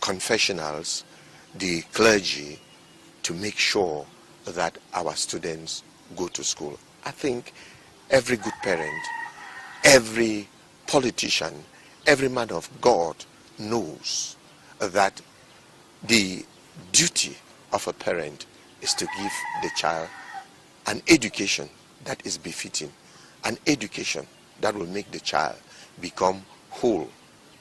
Speaker 3: confessionals, the clergy, to make sure that our students go to school. I think every good parent, every politician, every man of God knows that the duty of a parent is to give the child an education that is befitting, an education that will make the child become whole,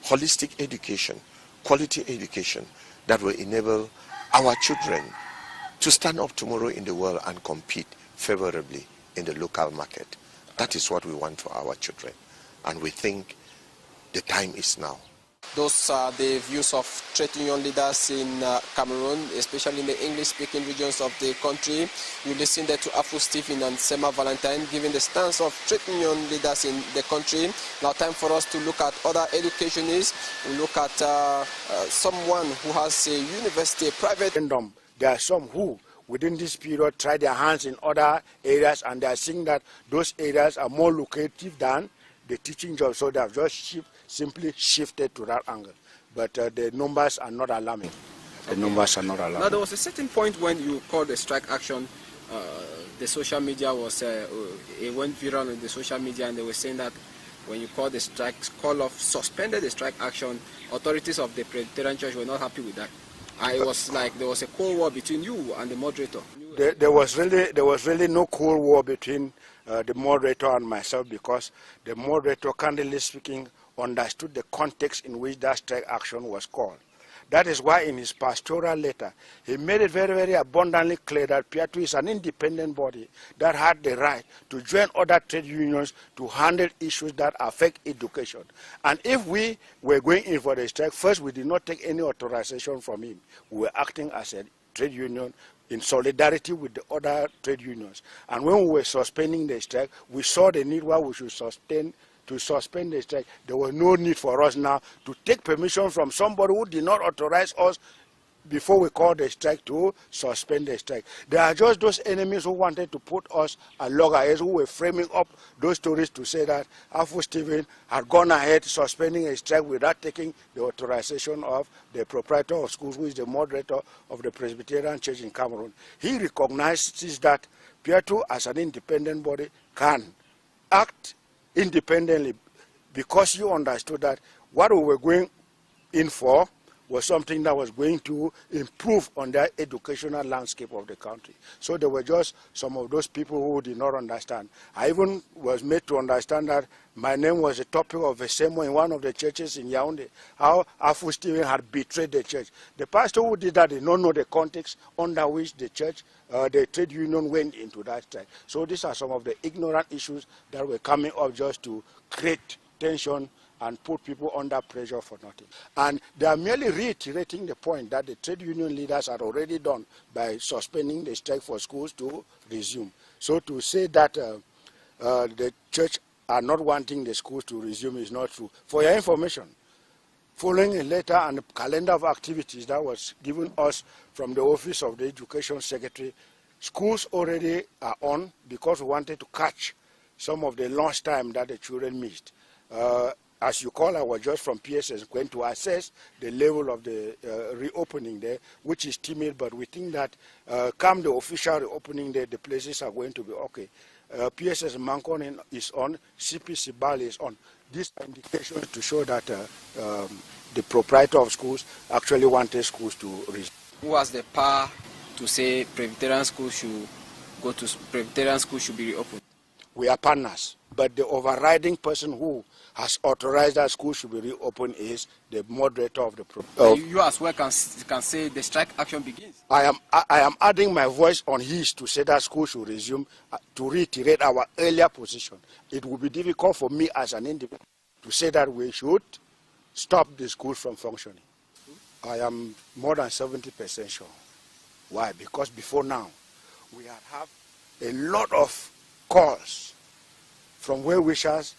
Speaker 3: holistic education, quality education that will enable our children to stand up tomorrow in the world and compete favorably in the local market. That is what we want for our children. And we think the time is now.
Speaker 1: Those are the views of trade union leaders in Cameroon, especially in the English-speaking regions of the country. You listen there to Afu Stephen and Sema Valentine giving the stance of trade union leaders in the country. Now time for us to look at other educationists. We look at someone who has a university, a private...
Speaker 2: There are some who, within this period, try their hands in other areas, and they are seeing that those areas are more lucrative than the teaching job, so they have just simply shifted to that angle. But the numbers are not alarming. The numbers are not alarming.
Speaker 1: Now, there was a certain point when you called a strike action. The social media was, it went viral in the social media, and they were saying that when you called the strike, suspended the strike action, authorities of the Presbyterian Church were not happy with that. It was like there was a cold war between you and the moderator.
Speaker 2: There was really no cold war between the moderator and myself, because the moderator, candidly speaking, understood the context in which that strike action was called. That is why in his pastoral letter, he made it very, very abundantly clear that Piatu is an independent body that had the right to join other trade unions to handle issues that affect education. And if we were going in for the strike, first, we did not take any authorization from him. We were acting as a trade union in solidarity with the other trade unions. And when we were suspending the strike, we saw the need why we should suspend the strike. There was no need for us now to take permission from somebody who did not authorize us before we called the strike, to suspend the strike. There are just those enemies who wanted to put us at loggerheads, who were framing up those stories to say that Afu Stephen had gone ahead suspending a strike without taking the authorization of the proprietor of schools, who is the moderator of the Presbyterian Church in Cameroon. He recognizes that Piatu, as an independent body, can act independently, because you understood that what we were going in for was something that was going to improve on the educational landscape of the country. So there were just some of those people who did not understand. I even was made to understand that my name was a topic of a sermon in one of the churches in Yaoundé, how Afu Stephen had betrayed the church. The pastor who did that did not know the context under which the church, the trade union went into that strike. So these are some of the ignorant issues that were coming up just to create tension and put people under pressure for nothing. And they are merely reiterating the point that the trade union leaders had already done by suspending the strike for schools to resume. So to say that the church are not wanting the schools to resume is not true. For your information, following a letter and a calendar of activities that was given us from the Office of the Education Secretary, schools already are on, because we wanted to catch some of the lunch time that the children missed. As you call, I was just from PSS going to assess the level of the reopening there, which is timid, but we think that come the official reopening there, the places are going to be okay. PSS Mankon is on, CPC Bali is on. These are indications to show that the proprietor of schools actually wanted schools to resume.
Speaker 1: Who has the power to say Presbyterian schools should be reopened?
Speaker 2: We are partners, but the overriding person who has authorized that school should be reopened is the moderator of the program.
Speaker 1: You as well can say the strike action begins.
Speaker 2: I am adding my voice on his to say that school should resume, to reiterate our earlier position. It will be difficult for me as an individual to say that we should stop the school from functioning. I am more than 70% sure. Why? Because before now, we have a lot of calls from well-wishers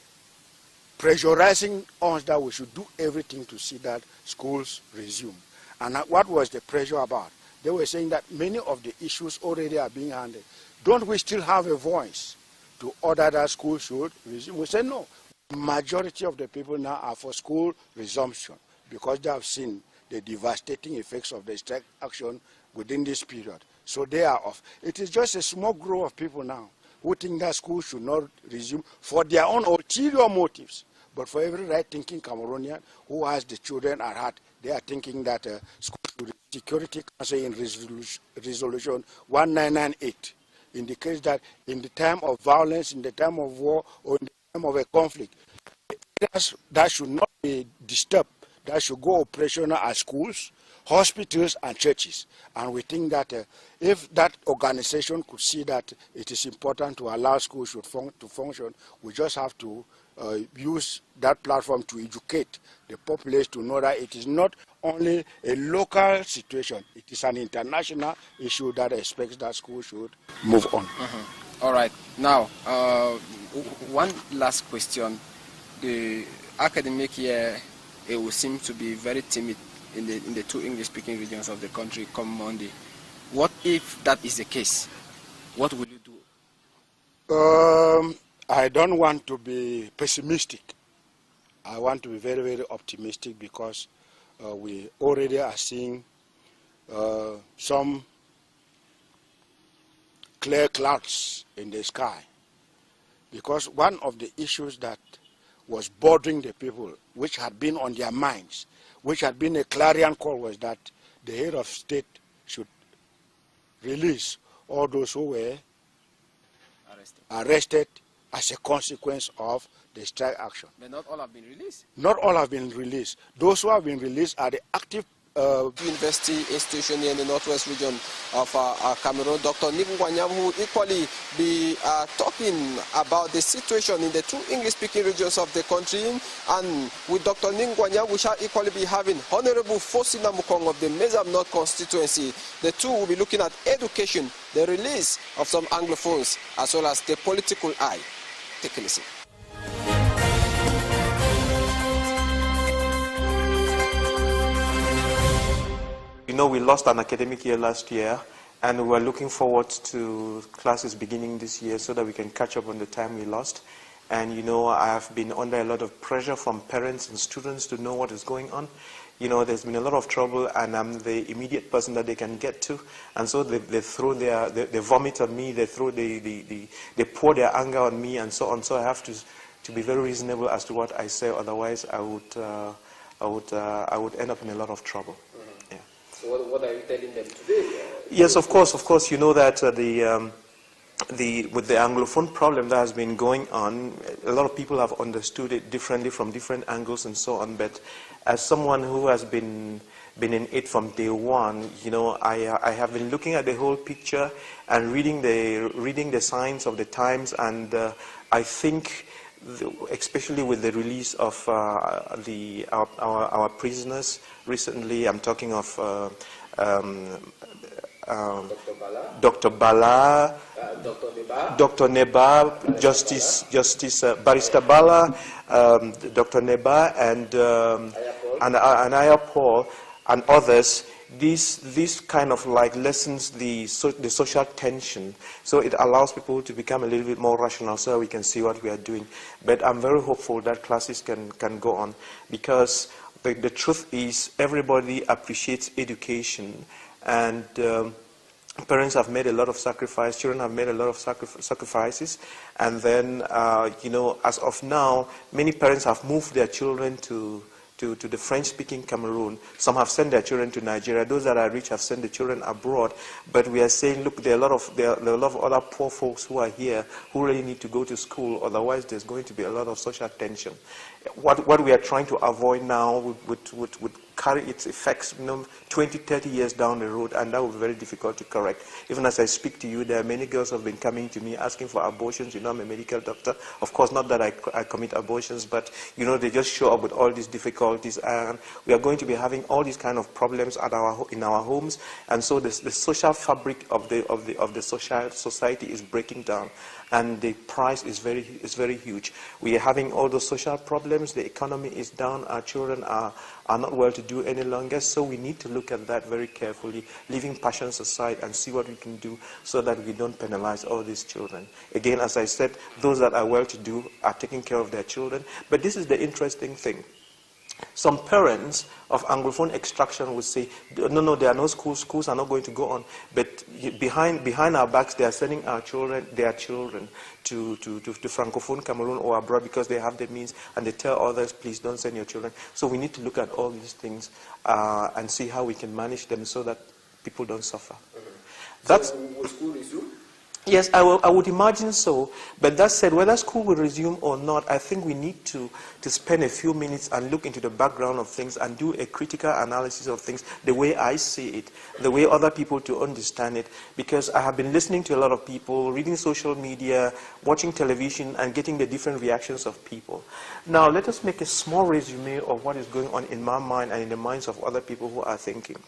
Speaker 2: pressurizing us that we should do everything to see that schools resume. And what was the pressure about? They were saying that many of the issues already are being handled. Don't we still have a voice to order that school should resume? We said no. The majority of the people now are for school resumption, because they have seen the devastating effects of the strike action within this period. So they are off. It is just a small group of people now who think that school should not resume for their own ulterior motives. But for every right-thinking Cameroonian who has the children at heart, they are thinking that Security Council in Resolution 1998 indicates that in the time of violence, in the time of war, or in the time of a conflict, that should not be disturbed. That should go operational as schools, hospitals, and churches. And we think that if that organization could see that it is important to allow schools to function, we just have to use that platform to educate the population to know that it is not only a local situation, it is an international issue that expects that schools should move on.
Speaker 1: All right. Now, one last question. The academic year, it will seem to be very timid in the two English-speaking regions of the country come Monday. What if that is the case? What will you do?
Speaker 2: I don't want to be pessimistic. I want to be very, very optimistic, because we already are seeing some clear clouds in the sky. Because one of the issues that was bothering the people, which had been on their minds, which had been a clarion call, was that the head of state should release all those who were arrested as a consequence of the strike action.
Speaker 1: But not all have been released.
Speaker 2: Not all have been released. Those who have been released are the active
Speaker 1: university institution here in the northwest region of Cameroon, Dr. Nibu Wanyam, who equally be talking about the situation in the two English-speaking regions of the country. And with Dr. Nibu Wanyam, we shall equally be having Honorable Fosina Mukong of the Mezam North constituency. The two will be looking at education, the release of some Anglophones, as well as the political eye. Take a listen.
Speaker 4: we lost an academic year last year, and we're looking forward to classes beginning this year so that we can catch up on the time we lost. And, you know, I have been under a lot of pressure from parents and students to know what is going on. You know, there's been a lot of trouble, and I'm the immediate person that they can get to. And so they vomit on me, they pour their anger on me, and so on. So I have to be very reasonable as to what I say. Otherwise, I would end up in a lot of trouble.
Speaker 1: Yeah. So what are you telling them today?
Speaker 4: Yes, of course. You know that with the Anglophone problem that has been going on, a lot of people have understood it differently from different angles and so on. But as someone who has been in it from day one, you know, I have been looking at the whole picture and reading the signs of the times, and I think, especially with the release of our prisoners recently, I'm talking of Dr. Bala, Dr. Neba, Justice Barrister Bala, Dr. Neba, and Ayapol, and others. This kind of like lessens the social tension, so it allows people to become a little bit more rational, so we can see what we are doing. But I'm very hopeful that classes can go on, because the truth is everybody appreciates education, and parents have made a lot of sacrifice, children have made a lot of sacrifices, and then, you know, as of now, many parents have moved their children to the French-speaking Cameroon. Some have sent their children to Nigeria. Those that are rich have sent the children abroad. But we are saying, look, there are a lot of other poor folks who are here who really need to go to school. Otherwise, there's going to be a lot of social tension. What we are trying to avoid now would carry its effects, you know, 20, 30 years down the road, and that will be very difficult to correct. Even as I speak to you, there are many girls who have been coming to me asking for abortions. You know, I'm a medical doctor. Of course, not that I commit abortions, but, you know, they just show up with all these difficulties, and we are going to be having all these kind of problems in our homes, and so the social fabric of the society is breaking down, and the price is very huge. We are having all those social problems. The economy is down. Our children are not well to do any longer. So we need to look at that very carefully, leaving passions aside, and see what we can do so that we don't penalize all these children. Again, as I said, those that are well to do are taking care of their children. But this is the interesting thing. Some parents of Anglophone extraction would say, no, there are no schools. Schools are not going to go on. But behind our backs, they are sending their children to Francophone Cameroon or abroad because they have the means, and they tell others, please don't send your children. So we need to look at all these things and see how we can manage them so that people don't suffer.
Speaker 1: So will school resume?
Speaker 4: Yes, I would imagine so. But that said, whether school will resume or not, I think we need to spend a few minutes and look into the background of things and do a critical analysis of things, the way I see it, the way other people to understand it. Because I have been listening to a lot of people, reading social media, watching television, and getting the different reactions of people. Now, let us make a small resume of what is going on in my mind and in the minds of other people who are thinking.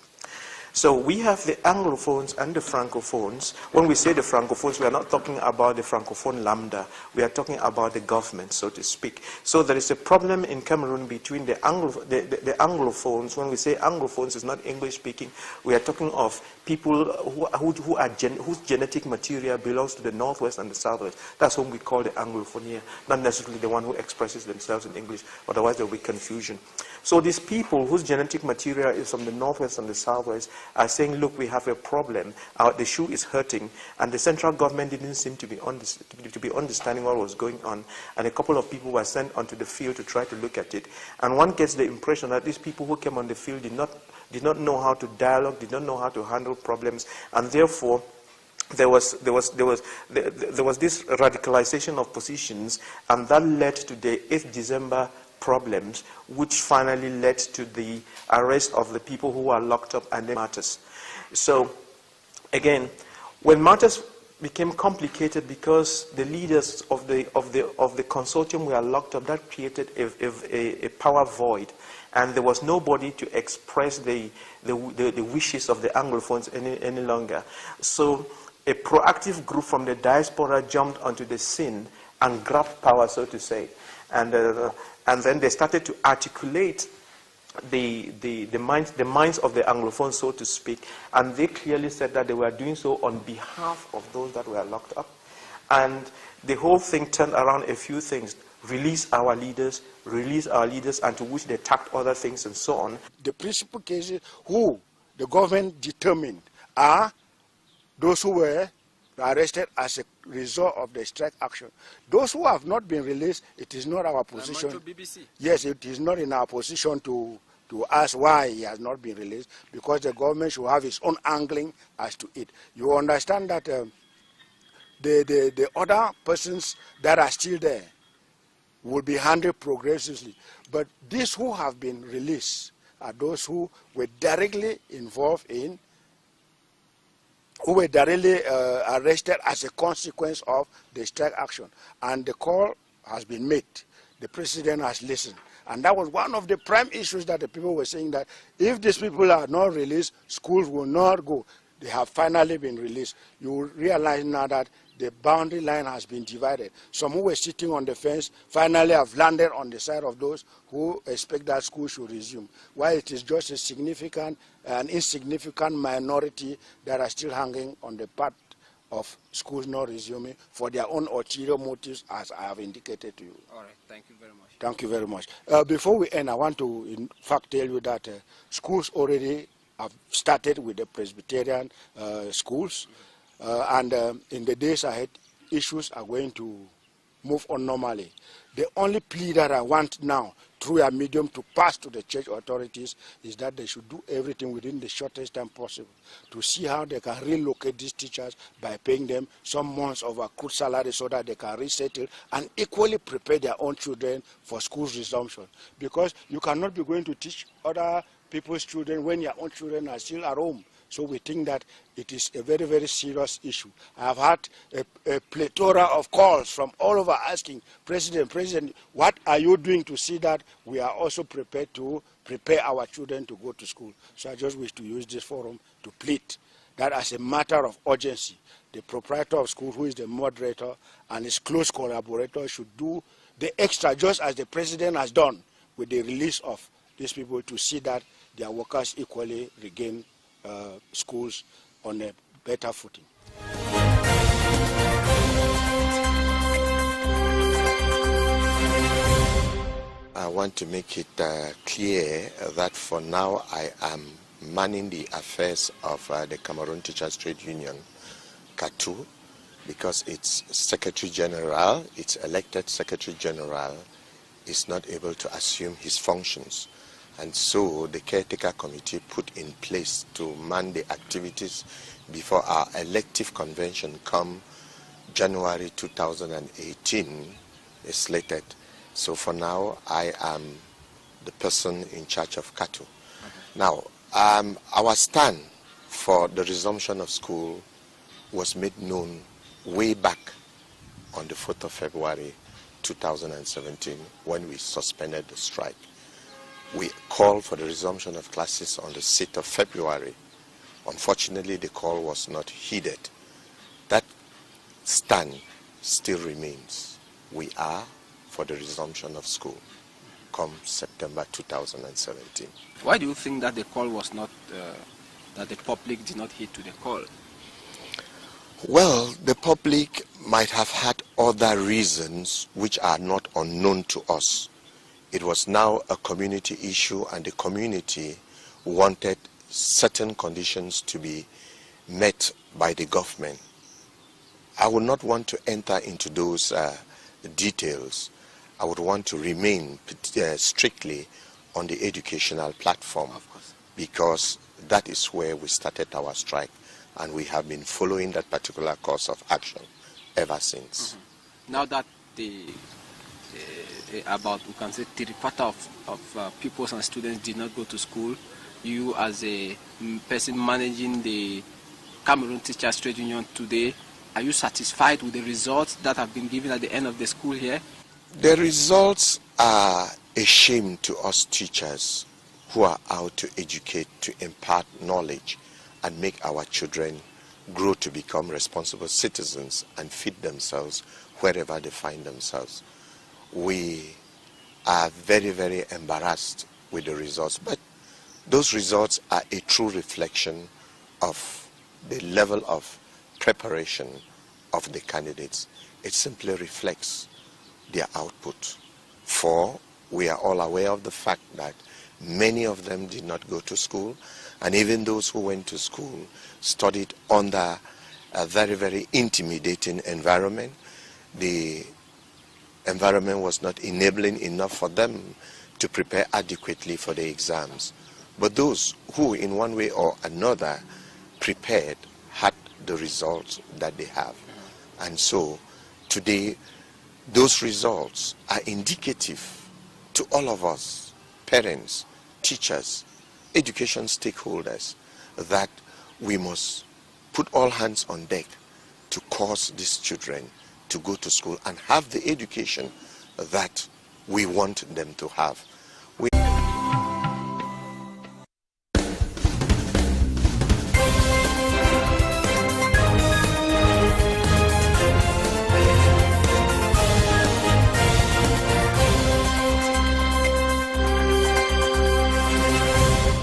Speaker 4: So we have the Anglophones and the Francophones. When we say the Francophones, we are not talking about the Francophone lambda. We are talking about the government, so to speak. So there is a problem in Cameroon between the Anglophones. When we say Anglophones, it's not English-speaking. We are talking of people whose genetic material belongs to the Northwest and the Southwest. That's whom we call the Anglophone here, not necessarily the one who expresses themselves in English. Otherwise, there will be confusion. So these people whose genetic material is from the Northwest and the Southwest are saying, look, we have a problem. The shoe is hurting, and the central government didn't seem to be understanding what was going on. And a couple of people were sent onto the field to try to look at it. And one gets the impression that these people who came on the field did not know how to dialogue, did not know how to handle problems, and therefore there was this radicalization of positions, and that led to the 8th December problems, which finally led to the arrest of the people who are locked up and the martyrs. So, again, when matters became complicated because the leaders of the consortium were locked up, that created a power void, and there was nobody to express the wishes of the Anglophones any longer. So, a proactive group from the diaspora jumped onto the scene and grabbed power, so to say. And then they started to articulate the minds of the Anglophones, so to speak, and they clearly said that they were doing so on behalf of those that were locked up. And the whole thing turned around a few things: release our leaders, and to which they tacked other things and so on.
Speaker 2: The principal cases who the government determined are those who were arrested as a result of the strike action. Those who have not been released, it is not our position. Yes, it is not in our position to ask why he has not been released, because the government should have its own angling as to it. You understand that the other persons that are still there will be handled progressively. But these who have been released are those who were directly involved in, who were directly arrested as a consequence of the strike action. And the call has been made. The president has listened. And that was one of the prime issues that the people were saying, that if these people are not released, schools will not go. They have finally been released. You will realize now that the boundary line has been divided. Some who were sitting on the fence finally have landed on the side of those who expect that school should resume, while it is just an insignificant minority that are still hanging on the part of schools not resuming for their own ulterior motives, as I have indicated to you.
Speaker 1: All right, thank you very much.
Speaker 2: Thank you very much. Before we end, I want to, in fact, tell you that schools already have started with the Presbyterian schools. And in the days ahead, issues are going to move on normally. The only plea that I want now, through a medium, to pass to the church authorities is that they should do everything within the shortest time possible to see how they can relocate these teachers by paying them some months of accrued salary so that they can resettle and equally prepare their own children for school's resumption. Because you cannot be going to teach other people's children when your own children are still at home. So we think that it is a very, very serious issue. I have had a plethora of calls from all over asking, President, what are you doing to see that we are also prepared to prepare our children to go to school? So I just wish to use this forum to plead that as a matter of urgency, the proprietor of school, who is the moderator, and his close collaborator should do the extra, just as the President has done with the release of these people, to see that their workers equally regain schools on a better footing.
Speaker 3: I want to make it clear that for now I am manning the affairs of the Cameroon Teachers Trade Union, CATU, because its Secretary General, its elected Secretary General, is not able to assume his functions. And so the caretaker committee put in place to man the activities before our elective convention come January 2018 is slated. So for now, I am the person in charge of CATU. Now, our stand for the resumption of school was made known way back on the 4th of February 2017 when we suspended the strike. We called for the resumption of classes on the 6th of February. Unfortunately, the call was not heeded. That stand still remains. We are for the resumption of school come September 2017.
Speaker 1: Why do you think that the call was not, that the public did not heed to the call?
Speaker 3: Well, the public might have had other reasons which are not unknown to us. It was now a community issue, and the community wanted certain conditions to be met by the government. I would not want to enter into those details. I would want to remain strictly on the educational platform, because that is where we started our strike, and we have been following that particular course of action ever since.
Speaker 1: Now that about, we can say, 3/4 of pupils and students did not go to school, you as a person managing the Cameroon Teachers Trade Union today, are you satisfied with the results that have been given at the end of the school year?
Speaker 3: The results are a shame to us teachers who are out to educate, to impart knowledge and make our children grow to become responsible citizens and feed themselves wherever they find themselves. We are very, very embarrassed with the results. But those results are a true reflection of the level of preparation of the candidates. It simply reflects their output. For we are all aware of the fact that many of them did not go to school, and even those who went to school studied under a very, very intimidating environment. The environment was not enabling enough for them to prepare adequately for the exams. But those who, in one way or another, prepared had the results that they have. And so, today, those results are indicative to all of us, parents, teachers, education stakeholders, that we must put all hands on deck to cause these children to go to school and have the education that we want them to have.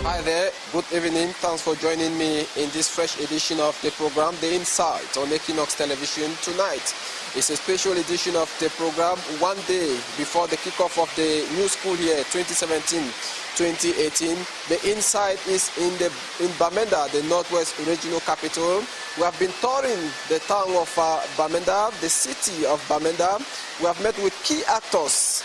Speaker 1: Hi there, good evening. Thanks for joining me in this fresh edition of the program, The Insight, on Equinox Television tonight. It's a special edition of the program, one day before the kickoff of the new school year, 2017-2018. The Insight is in Bamenda, the Northwest Regional Capital. We have been touring the town of Bamenda, the city of Bamenda. We have met with key actors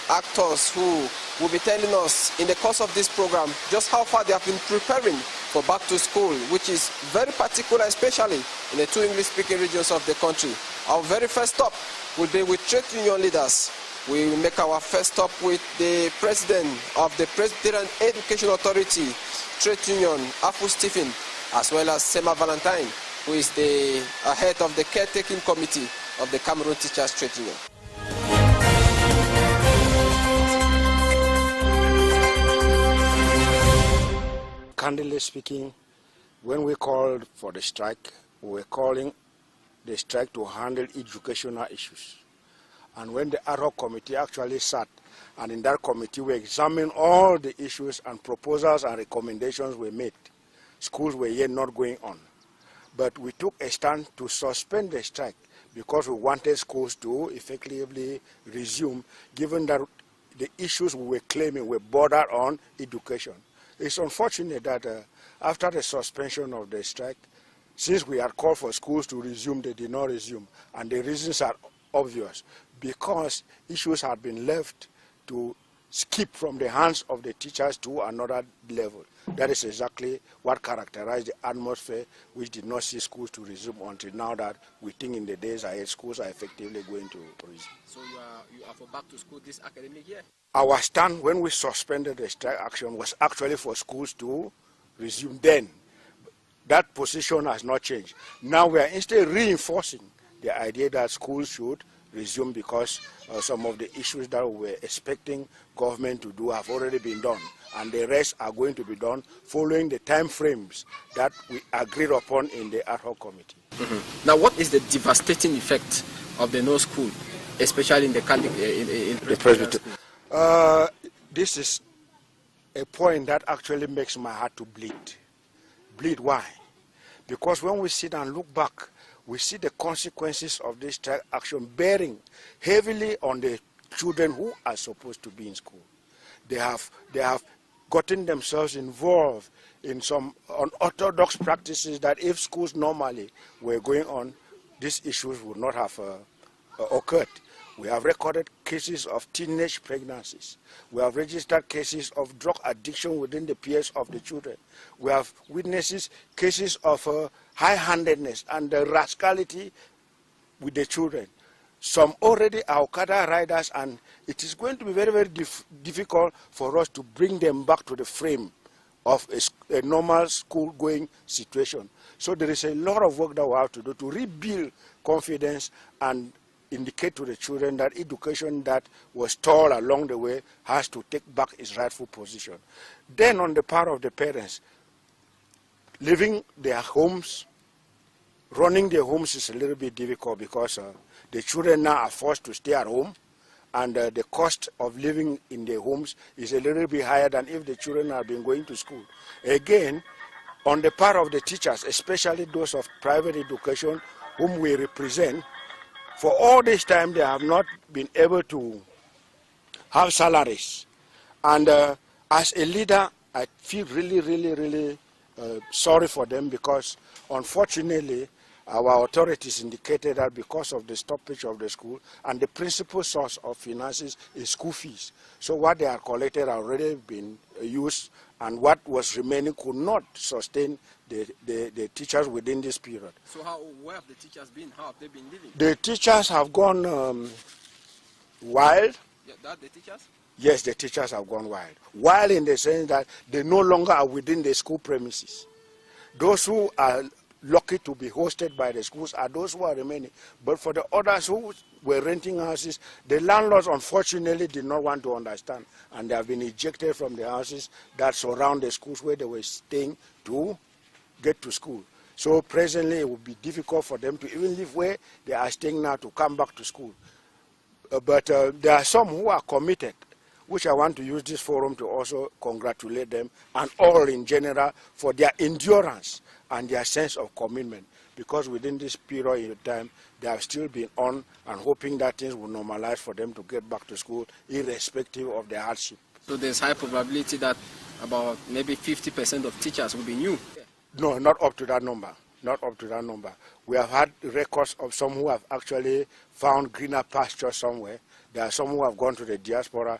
Speaker 1: who will be telling us in the course of this program just how far they have been preparing for back to school, which is very particular, especially in the two English-speaking regions of the country. Our very first stop will be with trade union leaders. We will make our first stop with the president of the Presbyterian Education Authority Trade Union, Afu Stephen, as well as Sema Valentine, who is the head of the caretaking committee of the Cameroon Teachers Trade Union.
Speaker 2: Candidly speaking, when we called for the strike, we were calling the strike to handle educational issues. And when the ad hoc committee actually sat, and in that committee we examined all the issues and proposals and recommendations we made, schools were yet not going on. But we took a stand to suspend the strike because we wanted schools to effectively resume, given that the issues we were claiming were bordered on education. It's unfortunate that after the suspension of the strike, since we had called for schools to resume, they did not resume. And the reasons are obvious, because issues had been left to skip from the hands of the teachers to another level. That is exactly what characterized the atmosphere, which did not see schools to resume until now that we think in the days ahead schools are effectively going to resume.
Speaker 1: So you are for back to school this academic year?
Speaker 2: Our stand when we suspended the strike action was actually for schools to resume then. That position has not changed. Now we are instead reinforcing the idea that schools should resume because some of the issues that we were expecting government to do have already been done, and the rest are going to be done following the time frames that we agreed upon in the ad hoc committee.
Speaker 1: Now, what is the devastating effect of the no school, especially in the Presbyterian school?
Speaker 2: This is a point that actually makes my heart to bleed. Bleed, why? Because when we sit and look back, we see the consequences of this strike action bearing heavily on the children who are supposed to be in school. They have gotten themselves involved in some unorthodox practices that if schools normally were going on, these issues would not have occurred. We have recorded cases of teenage pregnancies. We have registered cases of drug addiction within the peers of the children. We have witnesses cases of high-handedness and rascality with the children. Some already are Okada riders, and it is going to be very, very difficult for us to bring them back to the frame of a normal school-going situation. So there is a lot of work that we have to do to rebuild confidence and indicate to the children that education that was stalled along the way has to take back its rightful position. Then on the part of the parents, leaving their homes, running their homes is a little bit difficult because the children now are forced to stay at home and the cost of living in their homes is a little bit higher than if the children have been going to school. Again, on the part of the teachers, especially those of private education whom we represent, for all this time they have not been able to have salaries. And as a leader, I feel really sorry for them, because unfortunately our authorities indicated that because of the stoppage of the school, and the principal source of finances is school fees. So what they are collected already been used, and what was remaining could not sustain the teachers within this period.
Speaker 1: So where have the teachers been? How have they been living?
Speaker 2: The teachers have gone wild.
Speaker 1: Yeah, that the teachers?
Speaker 2: Yes, the teachers have gone wild. Wild in the sense that they no longer are within the school premises. Those who are lucky to be hosted by the schools are those who are remaining. But for the others who were renting houses, the landlords unfortunately did not want to understand, and they have been ejected from the houses that surround the schools where they were staying to get to school. So presently it would be difficult for them to even live where they are staying now to come back to school. But there are some who are committed, which I want to use this forum to also congratulate them, and all in general, for their endurance and their sense of commitment, because within this period of time they have still been on and hoping that things will normalize for them to get back to school irrespective of the hardship.
Speaker 1: So there's high probability that about maybe 50% of teachers will be new?
Speaker 2: No, not up to that number. Not up to that number. We have had records of some who have actually found greener pasture somewhere. There are some who have gone to the diaspora.